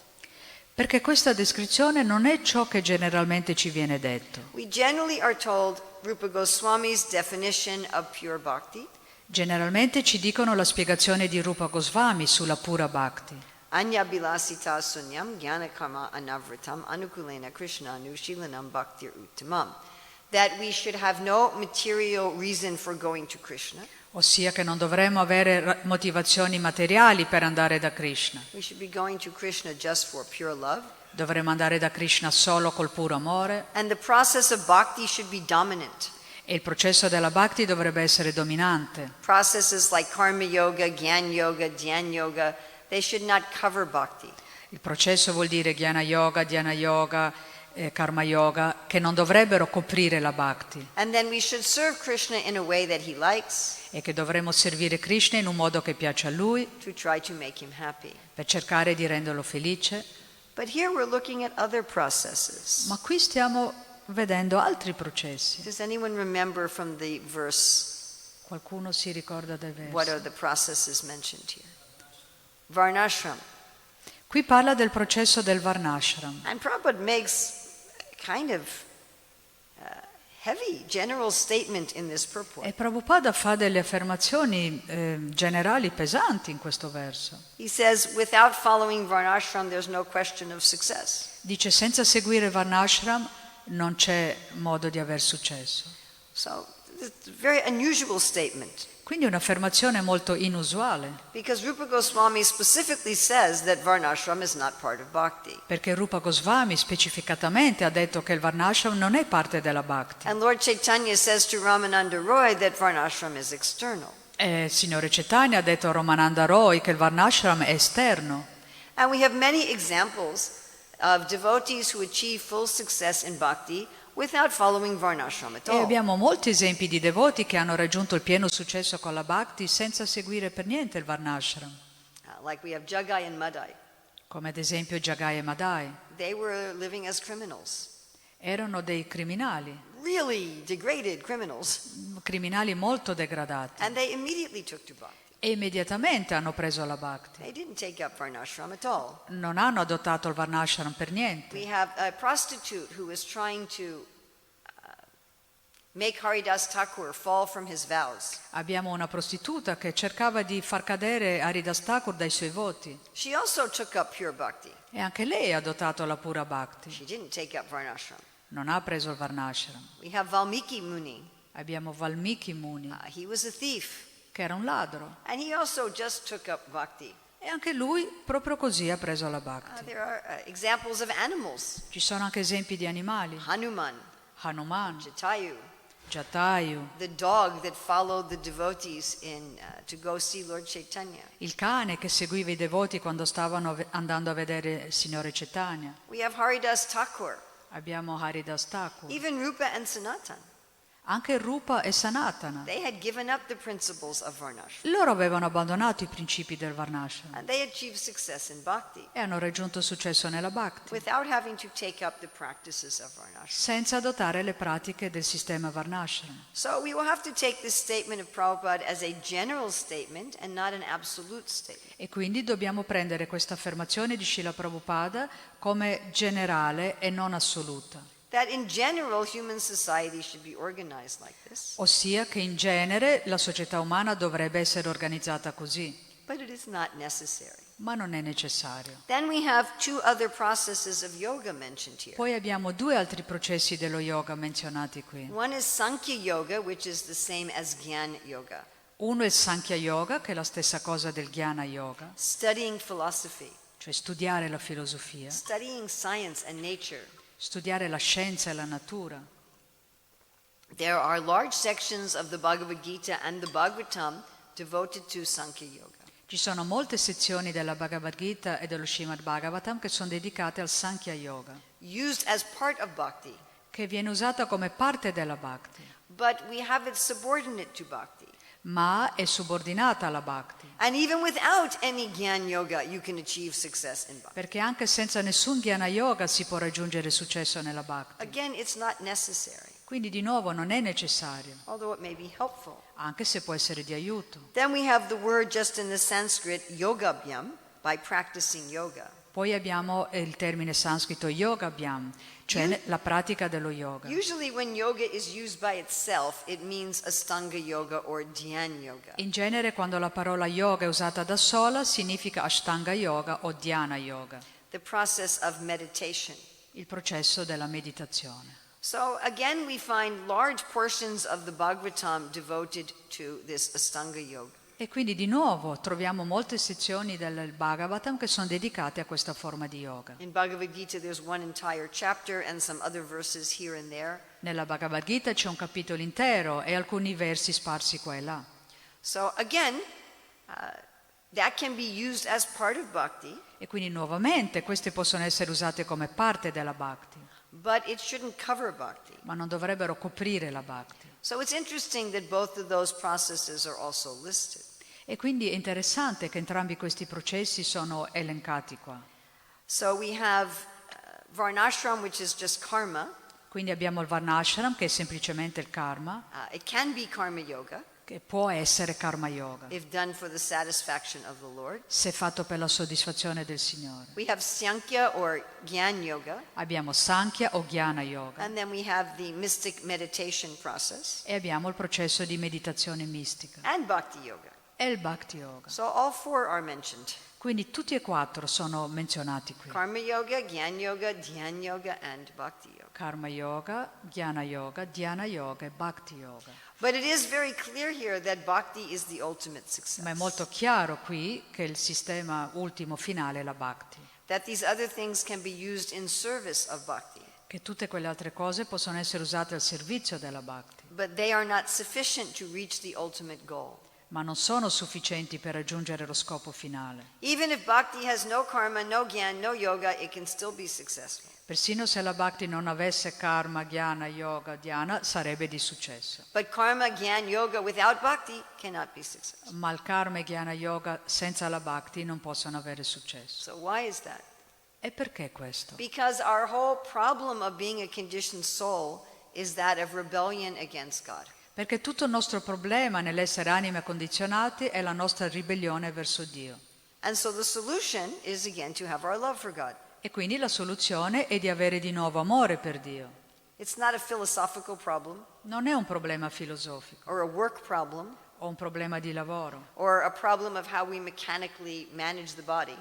perché questa descrizione non è ciò che generalmente ci viene detto. We generally are told Rupa Goswami's definition of pure bhakti. Generalmente ci dicono la spiegazione di Rupa Goswami sulla pura bhakti. Anya bilasita sunyam jnana karma anavritam anukulena krishna anushilanam bhaktir uttamam. That we should have no material reason for going to Krishna. Ossia che non dovremmo avere motivazioni materiali per andare da Krishna. We should be going to Krishna just for pure love. Dovremmo andare da Krishna solo col puro amore. And the process of bhakti should be dominant. E il processo della bhakti dovrebbe essere dominante. Processes like karma yoga, gyan yoga, dhyan yoga, they should not cover bhakti. Il processo vuol dire jnana yoga, dhyana yoga, karma yoga, che non dovrebbero coprire la bhakti. And then we should serve Krishna in a way that he likes, E che dovremmo servire Krishna in un modo che piace a lui, to try to make him happy. per cercare di renderlo felice. But here we're looking at other processes. Ma qui stiamo vedendo altri processi. Does anyone remember from the verse Qualcuno si ricorda del what verso? are the processes mentioned here? Varnashram. Qui parla del processo del Varnashram. And Prabhupada makes kind of heavy general statement in this purport. E Prabhupada fa delle affermazioni generali pesanti in questo verso. He says, without following Varnashram, there's no question of success. Dice senza seguire Varnashram non c'è modo di aver successo. So it's a very unusual statement. Quindi un'affermazione molto inusuale, Because Rupa Goswami specifically says that Varnashram is not part of bhakti. perché Rupa Goswami specificatamente ha detto che il Varnashram non è parte della bhakti. And Lord Chaitanya says to Ramananda Roy that Varnashram is external. E il Signore Chaitanya ha detto a Ramananda Roy che il Varnashram è esterno. And we have many examples of devotees who achieve full success in bhakti without following Varnashram at E all. abbiamo molti esempi di devoti che hanno raggiunto il pieno successo con la bhakti senza seguire per niente il Varnashram, Like we have Jagai and Madai. come ad esempio Jagai e Madai. They were living as criminals, Erano dei criminali, really degraded criminals. criminali molto degradati, And they immediately took to bhakti. e immediatamente hanno preso la bhakti. They didn't take up Varnashram at all. Non hanno adottato il Varnashram per We niente. have a prostitute who was trying to make Haridas Thakur fall from his vows. Abbiamo una prostituta che cercava di far cadere Haridas Thakur dai suoi voti, She also took up pure bhakti. e anche lei ha adottato la pura bhakti. She didn't take up Varnashram. Non ha preso il Varnashram. We have Valmiki Muni. Abbiamo Valmiki Muni, He was a thief. che era un ladro, And he also just took up bhakti. e anche lui proprio così ha preso la bhakti. There are examples of animals. Ci sono anche esempi di animali: Hanuman, Hanuman, Jatayu, Jatayu, the dog that followed the devotees to go see Lord Chaitanya. il cane che seguiva i devoti quando stavano andando a vedere il Signore Chaitanya. We have Haridas Thakur, Abbiamo Haridas Thakur, even Rupa and Sanatan. anche Rupa e Sanatana. They had given up the principles of Varnashram. Loro avevano abbandonato i principi del Varnashram And they achieved success in bhakti e hanno raggiunto successo nella bhakti, without having to take up the practices of Varnashram. senza adottare le pratiche del sistema Varnashram. So we will have to take this statement of Prabhupada as a general statement and not an absolute statement. E quindi dobbiamo prendere questa affermazione di Srila Prabhupada come generale e non assoluta, That in general human society should be organized like this, ossia che in genere la società umana dovrebbe essere organizzata così, but it is not necessary. ma non è necessario. Then we have two other processes of yoga mentioned here. Poi abbiamo due altri processi dello yoga menzionati qui. One is Sankhya Yoga, which is the same as Gyan Yoga, Uno è il Sankhya Yoga, che è la stessa cosa del Jnana Yoga, studying philosophy, cioè studiare la filosofia, studying science and nature. studiare la scienza e la natura. There are large sections of the Bhagavad Gita and the Bhagavatam devoted to Sankhya Yoga. Ci sono molte sezioni della Bhagavad Gita e dello Srimad Bhagavatam che sono dedicate al Sankhya Yoga, Used as part of bhakti, che viene usata come parte della bhakti, but we have it subordinate to bhakti. ma è subordinata alla bhakti. And even without any Gyan Yoga, you can achieve success in bhakti. Perché anche senza nessun Jnana Yoga si può raggiungere successo nella bhakti. Again, it's not necessary, Quindi di nuovo non è necessario, although it may be helpful. anche se può essere di aiuto. Then we have the word just in the Sanskrit, yogabhyam, by practicing yoga. Poi abbiamo il termine sanscrito yogabhyam, cioè la pratica dello yoga. Usually when yoga is used by itself, it means Astanga yoga or Dhyan yoga. In genere quando la parola yoga è usata da sola significa Ashtanga yoga o Dhyana yoga, The process of meditation. il processo della meditazione. So again, we find large portions of the Bhagavatam devoted to this Astanga yoga. E quindi di nuovo troviamo molte sezioni del Bhagavatam che sono dedicate a questa forma di yoga. In Bhagavad Gita, there's one entire chapter and some other verses here and there. Nella Bhagavad Gita c'è un capitolo intero e alcuni versi sparsi qua e là. So again, that can be used as part of bhakti, E quindi nuovamente queste possono essere usate come parte della bhakti, but it shouldn't cover bhakti. ma non dovrebbero coprire la bhakti. So it's interesting that both of those processes are also listed. E quindi è interessante che entrambi questi processi sono elencati qua. So we have varnashram, which is just karma. Quindi abbiamo il Varnashram, che è semplicemente il karma, It can be karma yoga che può essere karma yoga, if done for the satisfaction of the Lord. se fatto per la soddisfazione del Signore. We have sankhya or gyan yoga, Abbiamo Sankhya o Jnana yoga and then we have the mystic meditation process e abbiamo il processo di meditazione mistica and bhakti yoga. e il Bhakti Yoga. So all four are mentioned. Quindi tutti e quattro sono menzionati qui. Karma yoga, gyan yoga, dhyan yoga, and bhakti yoga. Karma Yoga, Jnana Yoga, Dhyana Yoga e Bhakti Yoga. But it is very clear here that bhakti is the ultimate success. Ma è molto chiaro qui che il sistema ultimo finale è la Bhakti, That these other things can be used in service of bhakti, che tutte quelle altre cose possono essere usate al servizio della Bhakti, but they are not sufficient to reach the ultimate goal. ma non sono sufficienti per raggiungere lo scopo finale. Even if bhakti has no karma, no gyan, no yoga, it can still be successful. Persino se la Bhakti non avesse karma, jnana, yoga, dhyana, sarebbe di successo. But karma, gyan, yoga without bhakti cannot be successful. Ma il karma e jnana yoga senza la Bhakti non possono avere successo. So why is that? E perché questo? Because our whole problem of being a conditioned soul is that of rebellion against God. Perché tutto il nostro problema nell'essere anime condizionate è la nostra ribellione verso Dio. And so the solution is again to have our love for God. E quindi la soluzione è di avere di nuovo amore per Dio. It's not a philosophical problem Non è un problema filosofico or a work problem o un problema di lavoro, or a problem of how we mechanically manage the body.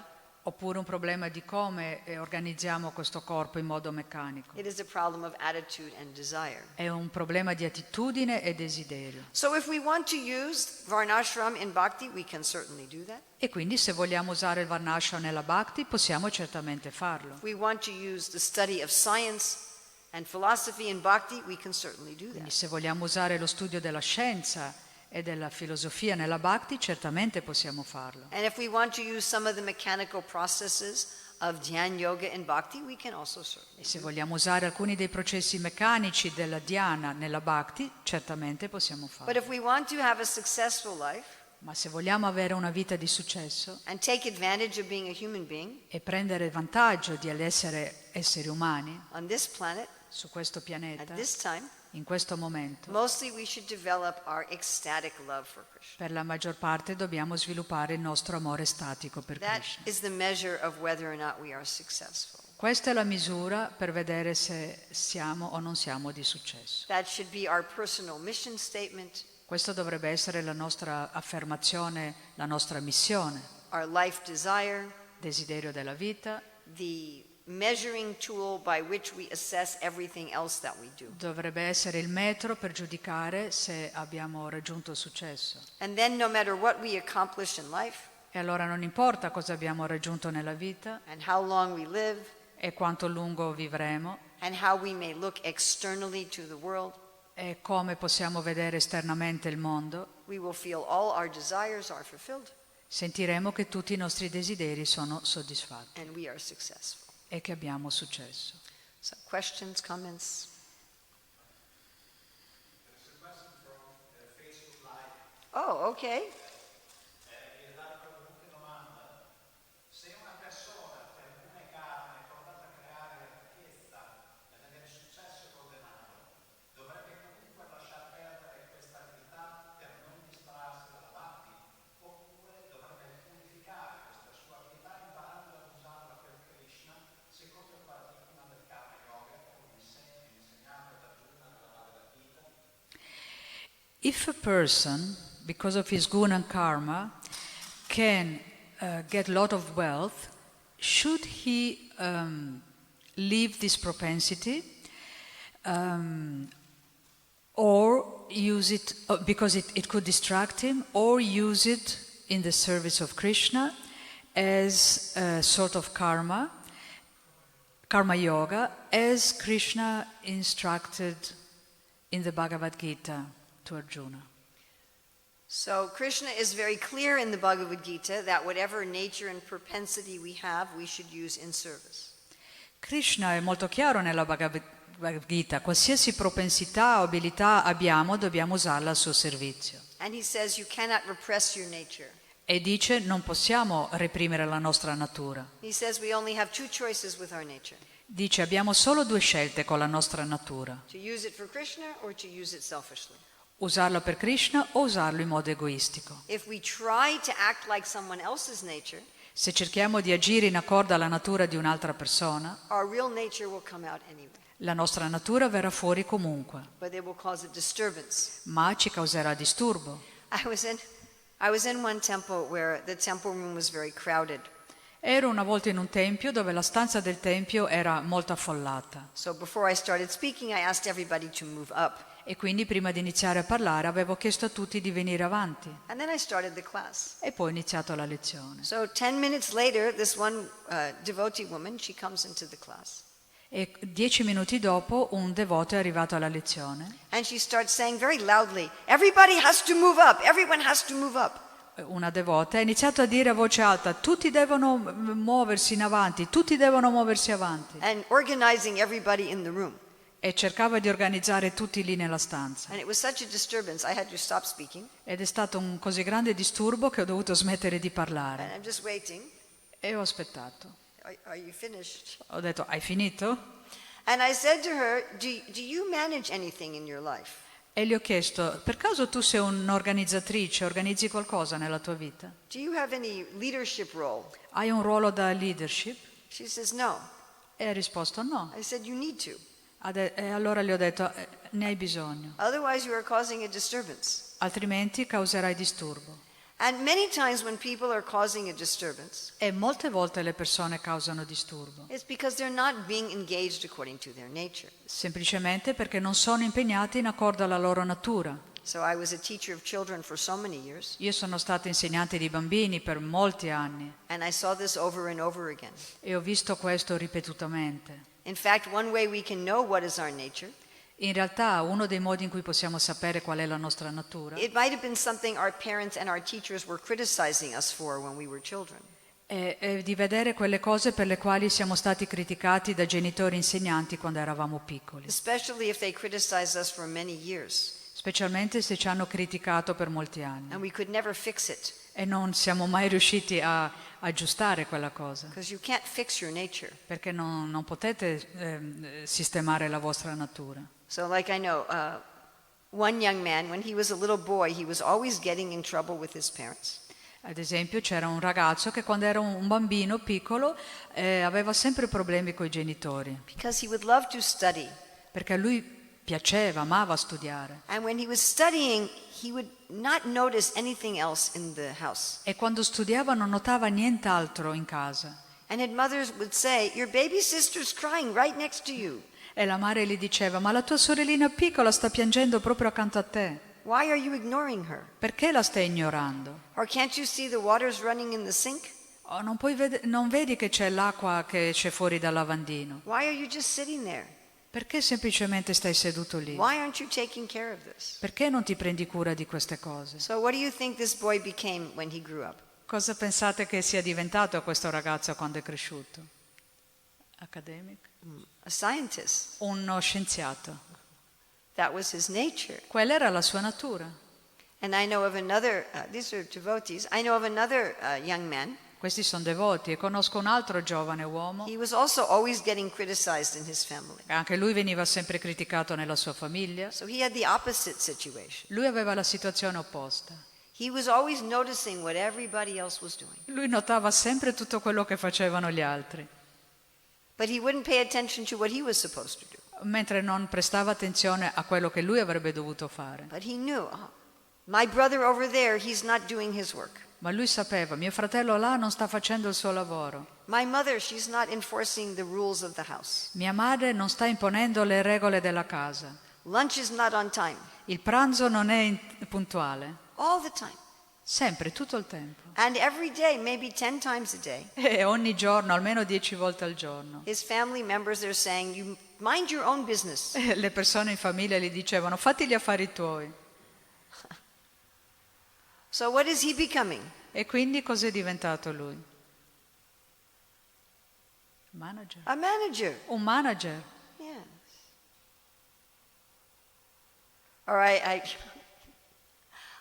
oppure un problema di come organizziamo questo corpo in modo meccanico. It is a problem of attitude and desire. È un problema di attitudine e desiderio. So if we want to use varnashram in bhakti, we can certainly do that. E quindi se vogliamo usare il Varnashram nella Bhakti possiamo certamente farlo. If we want to use the study of science and philosophy in bhakti, we can certainly do Quindi that. se vogliamo usare lo studio della scienza e della filosofia nella Bhakti certamente possiamo farlo. And if we want to use some of the mechanical processes of dhyan yoga in bhakti, we can also certainly E se do vogliamo usare alcuni dei processi meccanici della dhyana nella Bhakti certamente possiamo that. But farlo. if we want to have a successful life Ma se vogliamo avere una vita di successo and take advantage of being a human being e prendere vantaggio di essere esseri umani on this planet su questo at pianeta, this time, in questo momento, mostly we should develop our ecstatic love for Krishna. per la maggior parte dobbiamo sviluppare il nostro amore statico per That Krishna. is the measure of whether or not we are successful. Questa è la misura per vedere se siamo o non siamo di successo. That should be our personal mission statement, Questo dovrebbe essere la nostra affermazione, la nostra missione, our life desire, desiderio della vita, the measuring tool by which we assess everything else that we do. dovrebbe essere il metro per giudicare se abbiamo raggiunto il successo. And then no matter what we accomplish in life E allora non importa cosa abbiamo raggiunto nella vita and how long we live e quanto lungo vivremo and how we may look externally to the world, e come possiamo vedere esternamente il mondo, we will feel all our desires are fulfilled sentiremo che tutti i nostri desideri sono soddisfatti and we are successful. e che abbiamo successo. So questions, comments? Oh, okay. If a person, because of his guna and karma, can get a lot of wealth, should he leave this propensity or use it because it could distract him, or use it in the service of Krishna as a sort of karma yoga, as Krishna instructed in the Bhagavad Gita to Arjuna. So Krishna is very clear in the Bhagavad Gita that whatever nature and propensity we have, we should use in service. Krishna è molto chiaro nella Bhagavad Gita, qualsiasi propensità o abilità abbiamo, dobbiamo usarla al suo servizio. And he says you cannot repress your nature. E dice non possiamo reprimere la nostra natura. He says we only have two choices with our nature. Dice abbiamo solo due scelte con la nostra natura. To use it for Krishna or to use it selfishly. Usarlo per Krishna o usarlo in modo egoistico. If we try to act like someone else's nature, se cerchiamo di agire in accordo alla natura di un'altra persona, our real nature will come out anyway. La nostra natura verrà fuori comunque. But it will cause a disturbance. Ma ci causerà disturbo. I was in one temple where the temple room was very crowded. Ero una volta in un tempio dove la stanza del tempio era molto affollata. So before I started speaking, I asked everybody to move up. E quindi prima di iniziare a parlare avevo chiesto a tutti di venire avanti. And then I started the class. E poi ho iniziato la lezione. So 10 minutes later, this one devotee woman, she comes into the class. E 10 minuti dopo un devoto è arrivato alla lezione. And she starts saying very loudly, everybody has to move up, everyone has to move up. Una devota ha iniziato a dire a voce alta, tutti devono muoversi in avanti, tutti devono muoversi avanti. And organizing everybody in the room. E cercava di organizzare tutti lì nella stanza. And it was such a disturbance, I had to stop speaking. Ed è stato un così grande disturbo che ho dovuto smettere di parlare. And I'm just waiting. E ho aspettato. Are you finished? Ho detto, hai finito? And I said to her, do you manage anything in your life? E gli ho chiesto, per caso tu sei un'organizzatrice, organizzi qualcosa nella tua vita? Do you have any leadership role? Hai un ruolo da leadership? She says, no. E ha risposto no. I said, you need to. E allora gli ho detto, ne hai bisogno. Otherwise you are causing a disturbance. Altrimenti causerai disturbo. And many times when people are causing a disturbance, E molte volte le persone causano disturbo. it's because they're not being engaged according to their nature. Semplicemente perché non sono impegnati in accordo alla loro natura. So I was a teacher of children for so many years, Io sono stata insegnante di bambini per molti anni and I saw this over and over again. e ho visto questo ripetutamente. In fact, one way we can know what is our nature, In realtà uno dei modi in cui possiamo sapere qual è la nostra natura it might have been something our parents and our teachers were criticizing us for when we were children. è di vedere quelle cose per le quali siamo stati criticati da genitori e insegnanti quando eravamo piccoli, Especially if they criticized us for many years, specialmente se ci hanno criticato per molti anni and we could never fix it, e non siamo mai riusciti a aggiustare quella cosa, because you can't fix your nature. perché non potete sistemare la vostra natura. So like I know, one young man, when he was a little boy, he was always getting in trouble with his parents. Ad esempio c'era un ragazzo che quando era un bambino piccolo aveva sempre problemi con i genitori, Because he would love to study. perché a lui piaceva, amava studiare. And when he was studying, he would not notice anything else in the house. E quando studiava non notava nient'altro in casa. And his mother would say, your baby sister's crying right next to you. E la madre gli diceva, ma la tua sorellina piccola sta piangendo proprio accanto a te. Why are you ignoring her? Perché la stai ignorando? Or can't you see the water's running in the sink? Oh, non vedi che c'è l'acqua che c'è fuori dal lavandino? Why are you just sitting there? Perché semplicemente stai seduto lì? Why aren't you taking care of this? Perché non ti prendi cura di queste cose? So what do you think this boy became when he grew up? Cosa pensate che sia diventato questo ragazzo quando è cresciuto? Accademico? A scientist. Uno scienziato. That was his nature. Quella era la sua natura. And I know of another, these are devotees, I know of another young man. Questi sono devoti e conosco un altro giovane uomo. He was also always getting criticized in his family. Anche lui veniva sempre criticato nella sua famiglia. So he had the opposite situation. Lui aveva la situazione opposta. He was always noticing what everybody else was doing. Lui notava sempre tutto quello che facevano gli altri, But he wouldn't pay attention to what he was supposed to do. mentre non prestava attenzione a quello che lui avrebbe dovuto fare. But he knew, my brother over there, he's not doing his work. Ma lui sapeva, mio fratello là non sta facendo il suo lavoro. My mother, she's not enforcing the rules of the house. Mia madre non sta imponendo le regole della casa. Lunch is not on time. Il pranzo non è puntuale. All the time. Sempre, tutto il tempo. And every day, maybe 10 times a day, E ogni giorno, almeno 10 volte al giorno. his family members are saying, you mind your own business. Le persone in famiglia gli dicevano, fatti gli affari tuoi. So what is he becoming? E quindi cos'è diventato lui? Manager. A manager. Un manager. Yes. All right,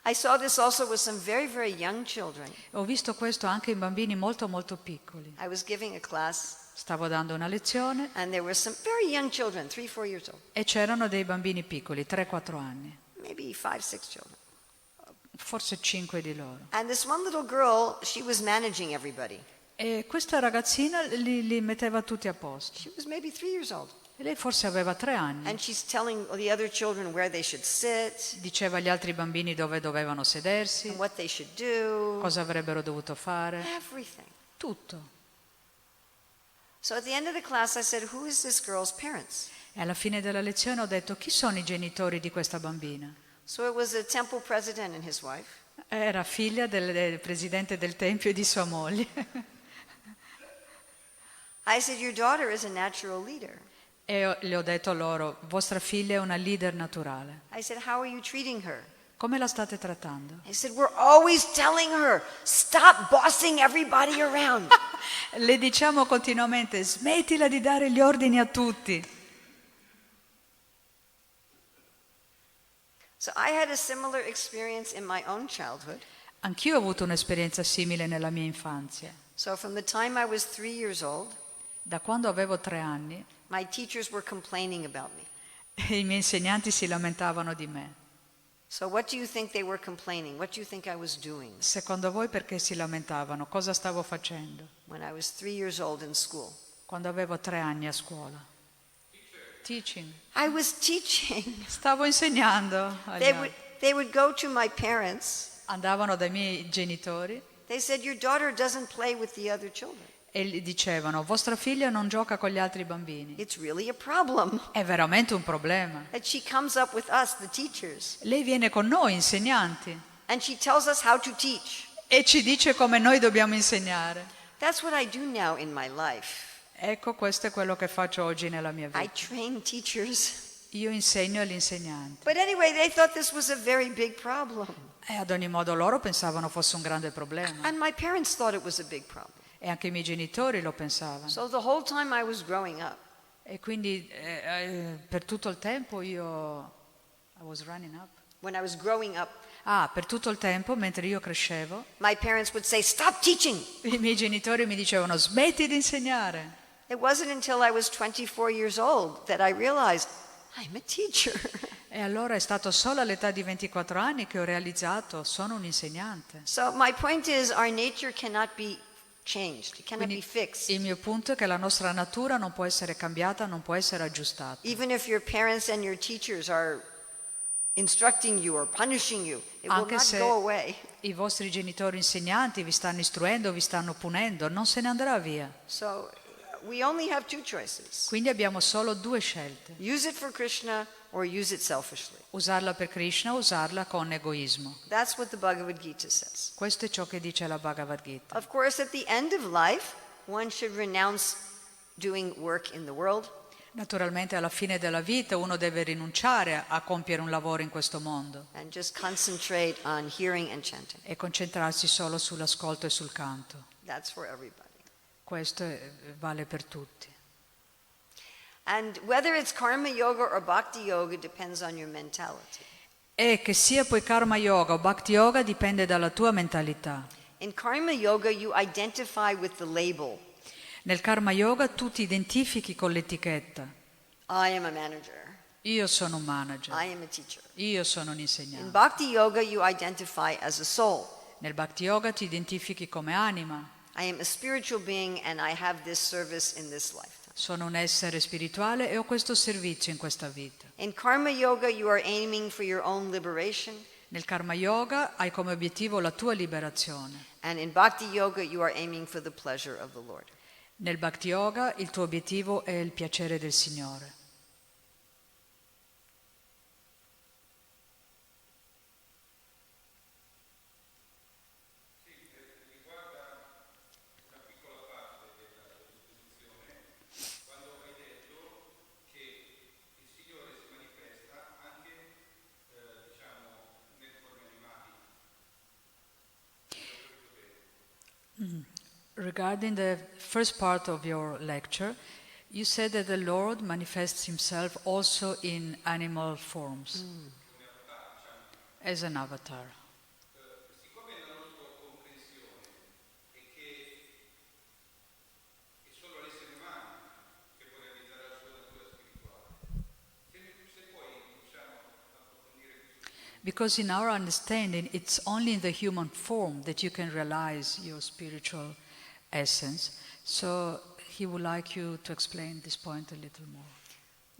I saw this also with some very, very young children. Ho visto questo anche in bambini molto molto piccoli. I was giving a class, Stavo dando una lezione and there were some very young children, 3-4 years old, e c'erano dei bambini piccoli, 3-4 anni, maybe 5-6 children. forse 5 di loro. And this one little girl, she was managing everybody. E questa ragazzina li metteva tutti a posto. She was maybe 3 years old. E lei forse aveva 3 anni. And she's telling the other children where they should sit Diceva agli altri bambini dove dovevano sedersi, and what they should do. cosa avrebbero dovuto fare, Everything. tutto. So at the end of the class, I said, who is this girl's parents? E alla fine della lezione ho detto, chi sono i genitori di questa bambina? So it was a temple president and his wife. Era figlia del presidente del tempio e di sua moglie. I said, your daughter is a natural leader. E le ho detto loro, vostra figlia è una leader naturale. I said, how are you treating her? Come la state trattando? I said, we're always telling her, stop bossing everybody around. Le diciamo continuamente, smettila di dare gli ordini a tutti. So I had a similar experience in my own childhood. Anch'io ho avuto un'esperienza simile nella mia infanzia. So from the time I was 3 years old, Da quando avevo 3 anni, my teachers were complaining about me. i miei insegnanti si lamentavano di me. So what do you think they were complaining? What do you think I was doing Secondo voi perché si lamentavano? Cosa stavo facendo? when I was 3 years old in school? Quando avevo 3 anni a scuola. Teaching. I was teaching. Stavo insegnando agli altri. They would go to my parents. Andavano dai miei genitori They said, your daughter doesn't play with the other children. e gli dicevano, vostra figlia non gioca con gli altri bambini. It's really a problem. È veramente un problema. And she comes up with us, the teachers, Lei viene con noi, insegnanti, and she tells us how to teach. e ci dice come noi dobbiamo insegnare. That's what I do now in my life. Ecco, questo è quello che faccio oggi nella mia I vita. train teachers. Io insegno agli insegnanti. But anyway, they thought this was a very big problem. E ad ogni modo loro pensavano fosse un grande problema. And my parents thought it was a big problem. E anche i miei genitori lo pensavano. So the whole time I was growing up, E quindi per tutto il tempo io... I was running up. when I was growing up, Per tutto il tempo, mentre io crescevo, my parents would say, stop teaching. i miei genitori mi dicevano smetti di insegnare. It wasn't until I was 24 years old that I realized I'm a teacher. E allora è stato solo all'età di 24 anni che ho realizzato sono un insegnante. So my point is, our nature cannot be changed. It cannot be Quindi fixed. il mio punto è che la nostra natura non può essere cambiata, non può essere aggiustata. Even if your parents and your teachers are instructing you or punishing you, it will Anche not se go away. i vostri genitori insegnanti vi stanno istruendo, vi stanno punendo, non se ne andrà via. So we only have 2 choices. Quindi abbiamo solo 2 scelte. Use it for Krishna or use it selfishly. Usarla per Krishna o usarla con egoismo. That's what the Bhagavad Gita says. Questo è ciò che dice la Bhagavad Gita. Of course, at the end of life, one should renounce doing work in the world. Naturalmente alla fine della vita uno deve rinunciare a compiere un lavoro in questo mondo And just concentrate on hearing and chanting. e concentrarsi solo sull'ascolto e sul canto. That's for everybody. Questo vale per tutti. And whether it's karma yoga or bhakti yoga depends on your mentality. E che sia poi karma yoga o bhakti-yoga dipende dalla tua mentalità. In karma yoga, you identify with the label. Nel karma yoga tu ti identifichi con l'etichetta. I am a manager. Io sono un manager. I am a teacher. Io sono un In insegnante. bhakti yoga, you identify as a soul. Nel bhakti-yoga ti identifichi come anima. I am a spiritual being and I have this service in this lifetime. Sono un essere spirituale e ho questo servizio in questa vita. In karma yoga, you are aiming for your own liberation. Nel karma yoga hai come obiettivo la tua liberazione. And in bhakti yoga, you are aiming for the pleasure of the Lord. Nel bhakti-yoga il tuo obiettivo è il piacere del Signore. Regarding the first part of your lecture, you said that the Lord manifests himself also in animal forms, as an avatar. Siccome la nostra comprensione è che è solo l'essere umano che può realizzare la sua natura spirituale, se poi possiamo approfondire questo. Because in our understanding, it's only in the human form that you can realize your spiritual essence. So he would like you to explain this point a little more.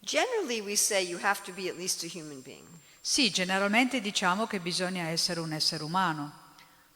Generally, we say you have to be at least a human being. Sì, generalmente diciamo che bisogna essere un essere umano.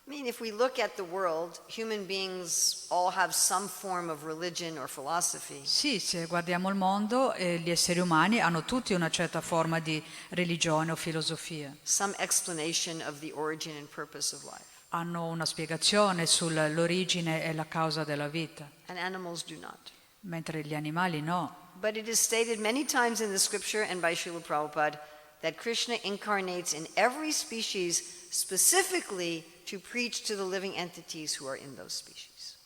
I mean, if we look at the world, human beings all have some form of religion or philosophy. Sì, se guardiamo il mondo, gli esseri umani hanno tutti una certa forma di religione o filosofia. Some explanation of the origin and purpose of life. Hanno una spiegazione sull'origine e la causa della vita, And animals do not. mentre gli animali no. But it is stated many times in the scripture and by Srila Prabhupada that Krishna incarnates in every species specifically to preach to the living entities who are in those species.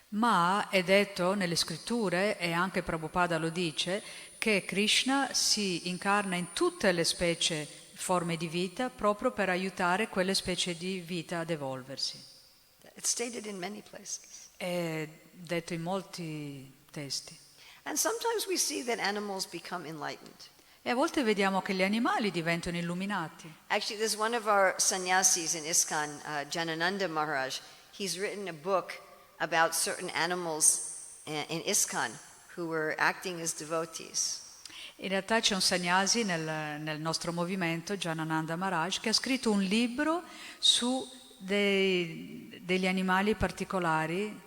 Ma è detto nelle scritture, e anche Prabhupada lo dice, che Krishna si incarna in tutte le specie, forme di vita, proprio per aiutare quelle specie di vita ad evolversi. It's stated in many places. È detto in molti testi. And sometimes we see that animals become enlightened. E a volte vediamo che gli animali diventano illuminati. Actually, there's one of our sannyasis in ISKCON, Janananda Maharaj. He's written a book about certain animals in ISKCON who were acting as devotees. In realtà c'è un sannyasi nel nostro movimento, Janananda Maharaj, che ha scritto un libro su degli animali particolari,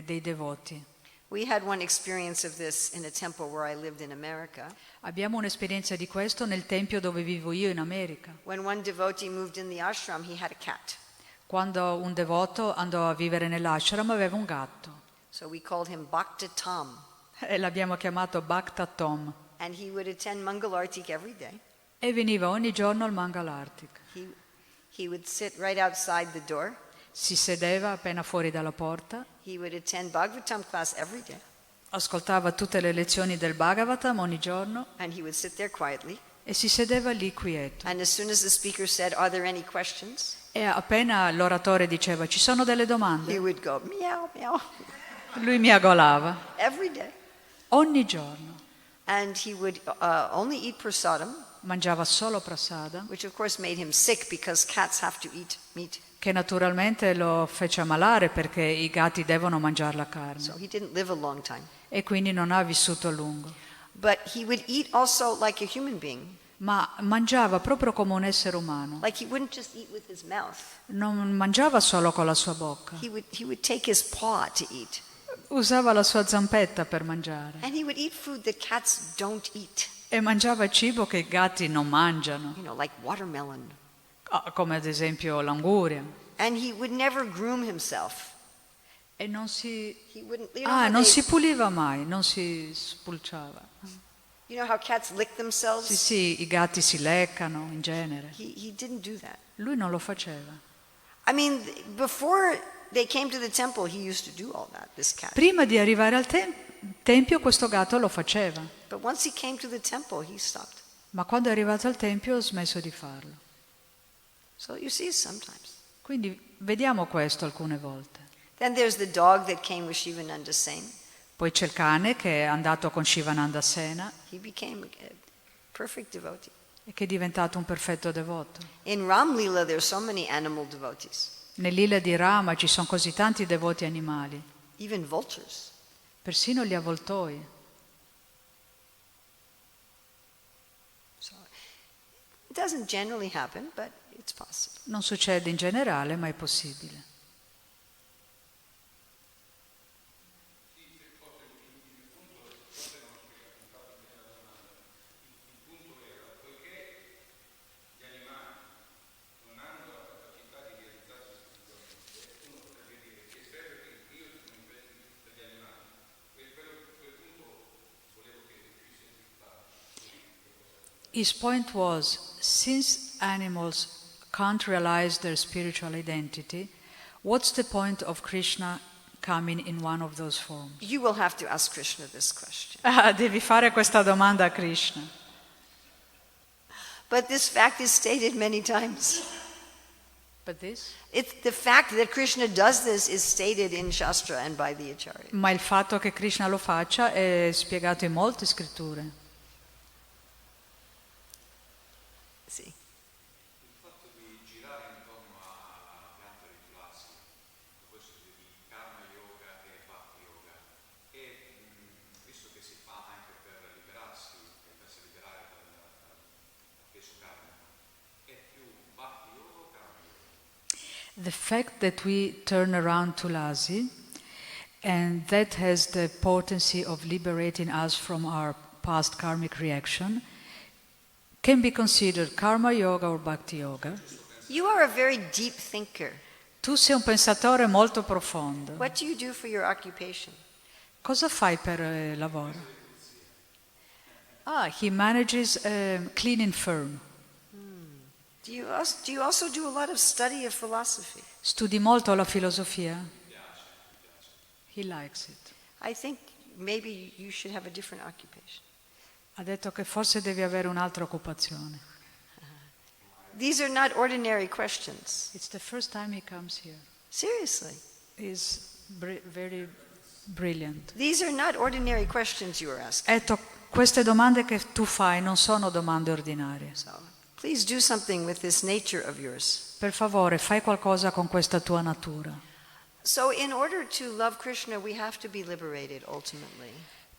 dei devoti. We had one experience of this in a temple where I lived in America. Abbiamo un'esperienza di questo nel tempio dove vivo io in America. When one devotee moved in the ashram, he had a cat. Quando un devoto andò a vivere nell'ashram aveva un gatto So we called him Bhakta Tom. e l'abbiamo chiamato Bhakta Tom And he would attend Mangalartik every day. e veniva ogni giorno al Mangalartik. He would sit right outside the door. Si sedeva appena fuori dalla porta, He would attend Bhagavatam class every day. ascoltava tutte le lezioni del Bhagavatam ogni giorno And he would sit there quietly. e si sedeva lì quieto. And as soon as the speaker said, "Are there any questions?" E appena l'oratore diceva ci sono delle he domande, would go, meow, meow, lui miagolava every day. ogni giorno. And he would only eat prasadam, Mangiava solo prasada, which of course made him sick because cats have to eat meat. che naturalmente lo fece ammalare perché i gatti devono mangiare la carne So he didn't live a long time. e quindi non ha vissuto a lungo. But he would eat also like a human being. Ma mangiava proprio come un essere umano. Like he wouldn't just eat with his mouth. Non mangiava solo con la sua bocca, He would take his paw to eat. usava la sua zampetta per mangiare And he would eat food that cats don't eat. e mangiava cibo che i gatti non mangiano, Like watermelon. come ad esempio l'anguria. And he would never groom himself. E non si... He wouldn't, how non they- si puliva mai, non si spulciava. you know how cats lick themselves? Sì, sì, i gatti si leccano in genere. He didn't do that. Lui non lo faceva. I mean, before they came to the temple, he used to do all that, this cat. Prima di arrivare al tempio questo gatto lo faceva, But once he came to the temple, he stopped. ma quando è arrivato al tempio ha smesso di farlo. So you see it sometimes. Quindi vediamo questo alcune volte. Then there's the dog that came with Shivananda Sen. Poi c'è il cane che è andato con Shivananda Sena He became a perfect devotee. e che è diventato un perfetto devoto. In Ram Lila, there's so many animal devotees, Nell'Ila di Rama ci sono così tanti devoti animali, even vultures. persino gli avvoltoi. So it doesn't generally happen, but it's possible. Non succede in generale, ma è possibile. His point was, since animals can't realize their spiritual identity, what's the point of Krishna coming in one of those forms? You will have to ask Krishna this question. Devi fare questa domanda a Krishna. But this fact is stated many times. But this? The fact that Krishna does this is stated in Shastra and by the Acharya. Ma il fatto che Krishna lo faccia è spiegato in molte scritture. See. Il fatto di girare intorno alla pianta di Dasi, questo di karma yoga e bhakti-yoga, e visto che si fa anche per liberarsi, per farsi liberare dal peso karmico, è più bhakti-yoga o karma yoga? The fact that we turn around to Lasi, and that has the potency of liberating us from our past karmic reaction, can be considered karma yoga or bhakti yoga. You are a very deep thinker. Tu sei un pensatore molto profondo. What do you do for your occupation? Cosa fai per lavoro? He manages a cleaning firm. Do you also do a lot of study of philosophy? Studi molto la filosofia? He likes it. I think maybe you should have a different occupation. Ha detto che forse devi avere un'altra occupazione. These are not ordinary questions. It's the first time he comes here. Seriously. He's very brilliant. These are not ordinary questions you are asking. Queste domande che tu fai non sono domande ordinarie. So, please do something with this nature of yours. Per favore, fai qualcosa con questa tua natura. So in order to love Krishna, we have to be liberated ultimately.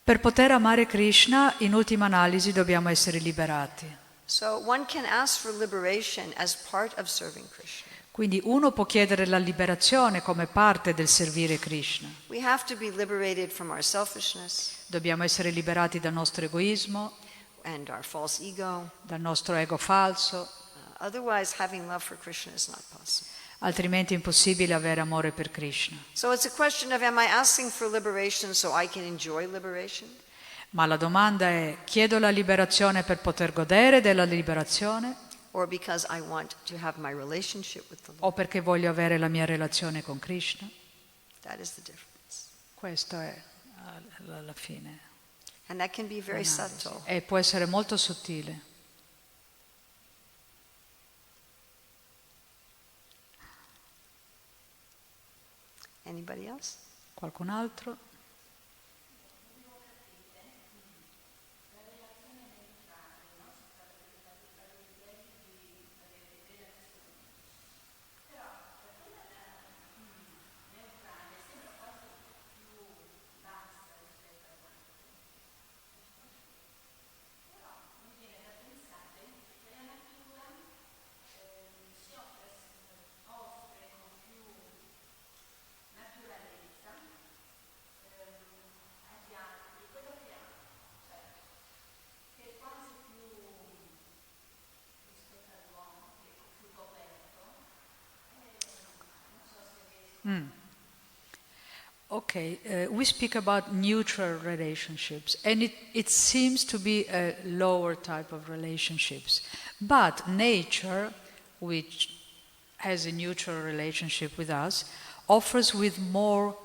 Per poter amare Krishna, in ultima analisi, dobbiamo essere liberati. So one can ask for liberation as part of serving Krishna. Quindi uno può chiedere la liberazione come parte del servire Krishna. We have to be liberated from our selfishness Dobbiamo essere liberati dal nostro egoismo, and our false ego. dal nostro ego falso, Otherwise, having love for Krishna is not possible. altrimenti è impossibile avere amore per Krishna. So it's a question of, am I asking for liberation so I can enjoy liberation? Ma la domanda è, chiedo la liberazione per poter godere della liberazione Or because I want to have my relationship with the Lord? o perché voglio avere la mia relazione con Krishna? That is the difference. Questo è alla fine. And that can be very l'analisi. subtle. E può essere molto sottile. Anybody else? Qualcun altro? Okay, we speak about neutral relationships, and it seems to be a lower type of relationships. But nature, which has a neutral relationship with us, offers with more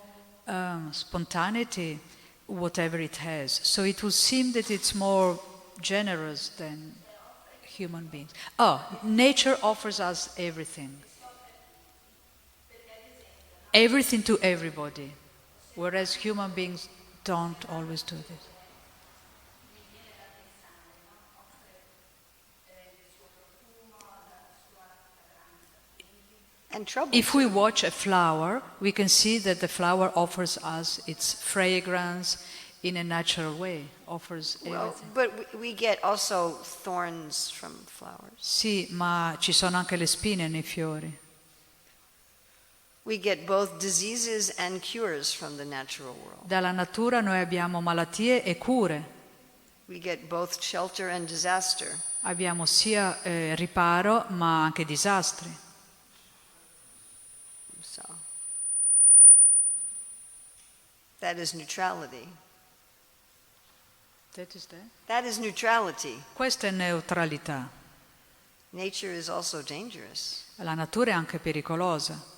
spontaneity whatever it has. So it would seem that it's more generous than human beings. Oh, nature offers us everything. Everything to everybody, whereas human beings don't always do this. And trouble. If we watch a flower, we can see that the flower offers us its fragrance in a natural way, offers Well, everything. but we get also thorns from flowers. Sì, ma ci sono anche le spine nei fiori. We get both diseases and cures from the natural world. Dalla natura noi abbiamo malattie e cure. We get both shelter and disaster. Abbiamo sia riparo ma anche disastri. So that is neutrality. That is neutrality. Questa è neutralità. Nature is also dangerous. La natura è anche pericolosa.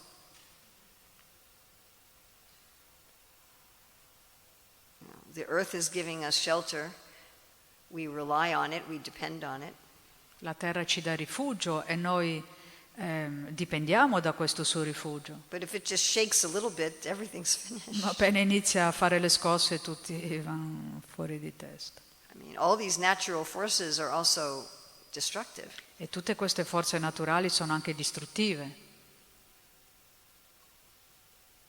The earth is giving us shelter. We rely on it, we depend on it. La terra ci dà rifugio e noi dipendiamo da questo suo rifugio. But if it just shakes a little bit, everything's finished. Ma appena inizia a fare le scosse tutti vanno fuori di testa. I mean, all these natural forces are also destructive. E tutte queste forze naturali sono anche distruttive.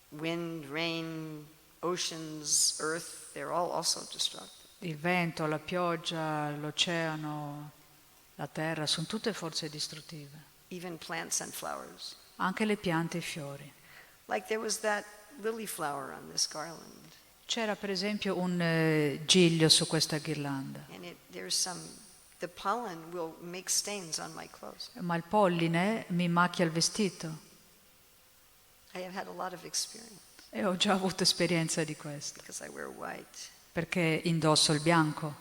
Wind, rain, oceans, earth, they're all also destructive. Il vento, la pioggia, l'oceano, la terra, sono tutte forze distruttive. Even plants and flowers. Anche le piante e i fiori. Like there was that lily flower on this garland. C'era per esempio un giglio su questa ghirlanda, And the pollen will make stains on my clothes. ma il polline mi macchia il vestito I have had a lot of experience e ho già avuto esperienza di questo, because I wear white. perché indosso il bianco,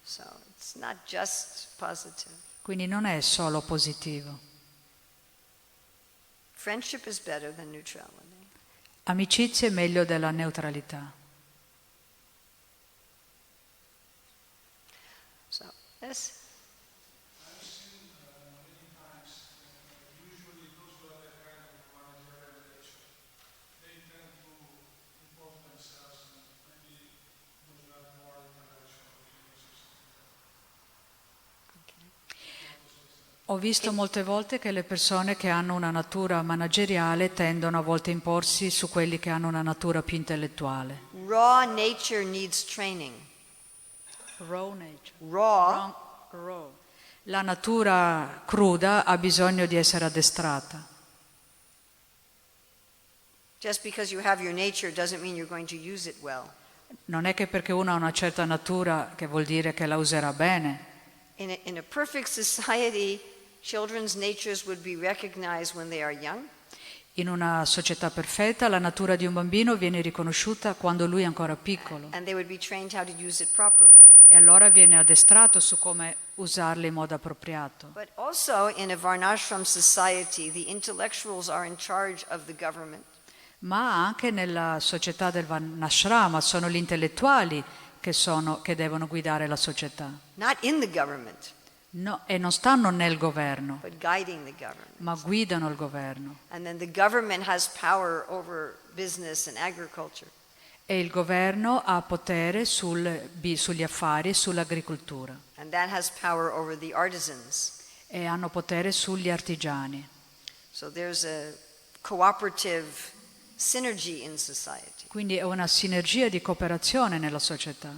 So it's not just positive. quindi non è solo positivo. Friendship is better than neutrality. Amicizia è meglio della neutralità. So, yes. Usually those who have that kind of managerial nature, they tend to impose themselves and maybe those who have more interaction between us or something. Ho visto molte volte che le persone che hanno una natura manageriale tendono a volte a imporsi su quelli che hanno una natura più intellettuale. Raw nature needs training. Raw nature. Raw. Raw. La natura cruda ha bisogno di essere addestrata. Just because you have your nature doesn't mean you're going to use it well. Non è che perché uno ha una certa natura che vuol dire che la userà bene. In a perfect society, children's natures would be recognized when they are young. In una società perfetta la natura di un bambino viene riconosciuta quando lui è ancora piccolo And they would be trained how to use it properly. e allora viene addestrato su come usarla in modo appropriato. But also in a Varnashram society, the intellectuals are in charge of the government. Ma anche nella società del Varnashrama sono gli intellettuali che devono guidare la società. Not in the government, No, e non stanno nel governo, but guiding the government. ma guidano il governo. And then the government has power over business and agriculture. E il governo ha potere sugli affari e sull'agricoltura. And that has power over the artisans. E hanno potere sugli artigiani. So there's a cooperative synergy in society. Quindi è una sinergia di cooperazione nella società.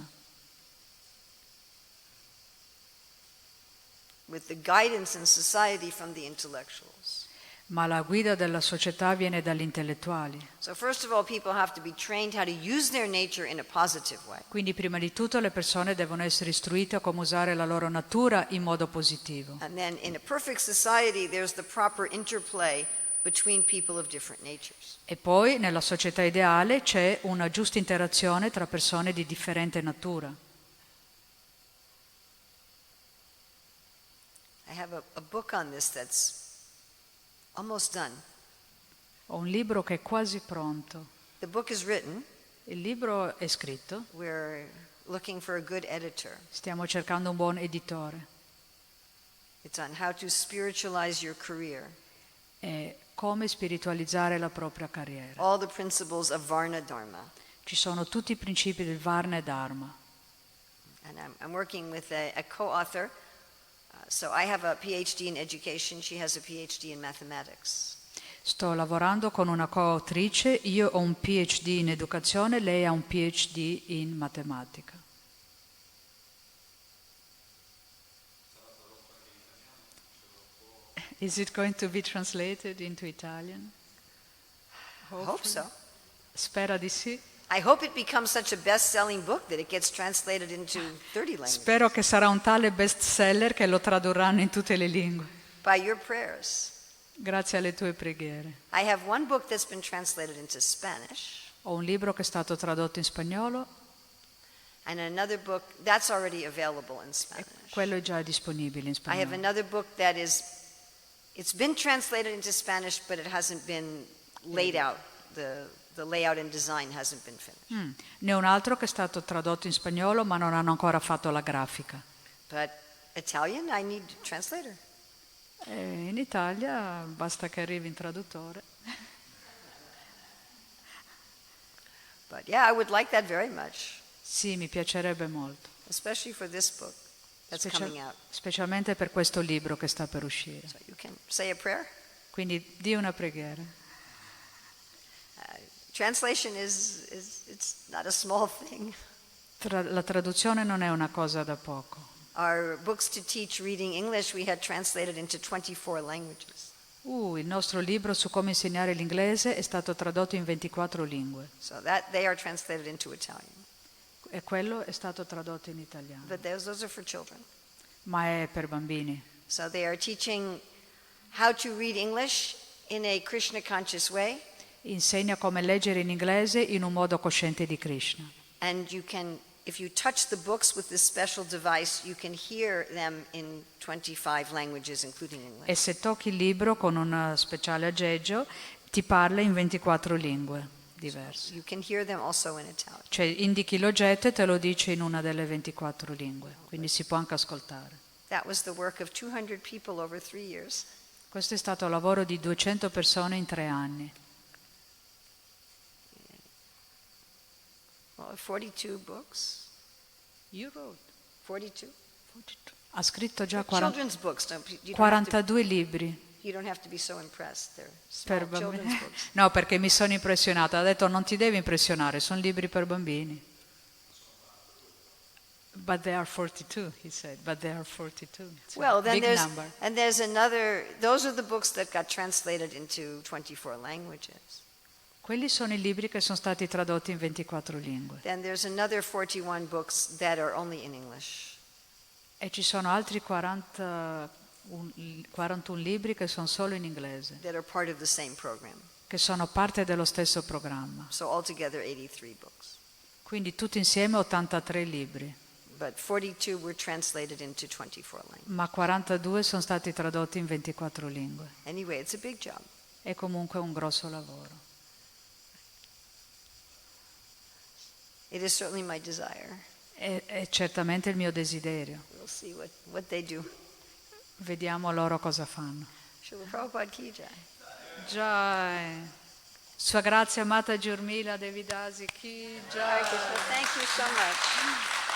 With the guidance in society from the intellectuals. Ma la guida della società viene dagli intellettuali. So first of all, people have to be trained how to use their nature in a positive way. Quindi prima di tutto le persone devono essere istruite a come usare la loro natura in modo positivo. And then in a perfect society, there's the proper interplay between people of different natures. E poi nella società ideale c'è una giusta interazione tra persone di differente natura. I have a book on this that's almost done. Ho un libro che è quasi pronto. The book is written. Il libro è scritto, We're looking for a good editor. stiamo cercando un buon editore. It's on how to spiritualize your career. È come spiritualizzare la propria carriera. All the principles of Varna Dharma. Ci sono tutti i principi del Varna e Dharma. And I'm working with a co-author. So I have a PhD in education. She has a PhD in mathematics. Sto lavorando con una coautrice, io ho un PhD in educazione, lei ha un PhD in matematica. Is it going to be translated into Italian? I hope so. Spera di sì. I hope it becomes such a best-selling book that it gets translated into 30 languages. Spero che sarà un tale bestseller che lo tradurranno in tutte le lingue. By your prayers. Grazie alle tue preghiere. I have one book that's been translated into Spanish. Ho un libro che è stato tradotto in spagnolo. And another book that's already available in Spanish. Quello è già disponibile in I have spagnolo. another book that it's been translated into Spanish, but it hasn't been laid out. The layout and design hasn't been finished. Ne ho un altro che è stato tradotto in spagnolo, ma non hanno ancora fatto la grafica. But Italian, I need a translator. In Italia basta che arrivi in traduttore. But yeah, I would like that very much, Sì, mi piacerebbe molto. especially for this book that's coming out. Specialmente per questo libro che sta per uscire. So you can say a prayer. Quindi di una preghiera. Translation it's not a small thing. La traduzione non è una cosa da poco. Our books to teach reading English we had translated into 24 languages. Il nostro libro su come insegnare l'inglese è stato tradotto in 24 lingue. So that they are translated into Italian. E quello è stato tradotto in italiano. But those are for children. Ma è per bambini. So they are teaching how to read English in a Krishna conscious way. Insegna come leggere in inglese in un modo cosciente di Krishna. And you can, if you touch the books with this special device, you can hear them in 25 languages, including English. E se tocchi il libro con un speciale aggeggio, ti parla in 24 lingue diverse. You can hear them also in Italian. Cioè indichi l'oggetto e te lo dice in una delle 24 lingue, quindi si può anche ascoltare. That was the work of 200 people over 3 years. Questo è stato il lavoro di 200 persone in 3 anni. Well, 42 books. You wrote 42? Ha scritto già Children's books. You don't have to, 42 libri you don't have to be so impressed. They're small per bambini. children's books. No, perché mi sono impressionata. Ha detto non ti devi impressionare, sono libri per bambini. But they are 42, he said. But they are 42. It's Well, a then big number. there's another, those are the books that got translated into 24 languages. Quelli sono i libri che sono stati tradotti in 24 lingue. Then there's another 41 books that are only in English. E ci sono altri 41 libri che sono solo in inglese, That are part of the same program. che sono parte dello stesso programma. So altogether 83 books. Quindi tutti insieme 83 libri, But 42 were translated into 24 languages. ma 42 sono stati tradotti in 24 lingue. Anyway, it's a big job. È comunque un grosso lavoro. It is certainly my desire. È certamente il mio desiderio. We'll see what they do. Vediamo loro cosa fanno. Srila Prabhupada ki jai. Jai. Sua Grazia Mataji Urmila Devi Dasi ki Hare jai. Krishna. Thank you so much.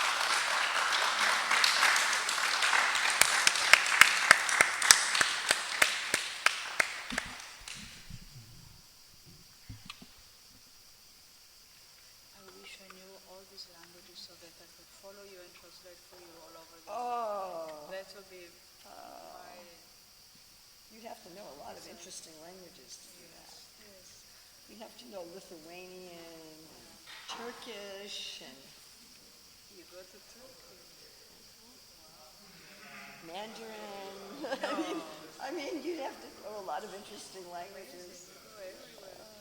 You'd have to know a lot of interesting languages to do that. You'd have to know Lithuanian, Turkish, and You go to Turkey. Mandarin. I mean, you'd have to know a lot of interesting languages. Everywhere.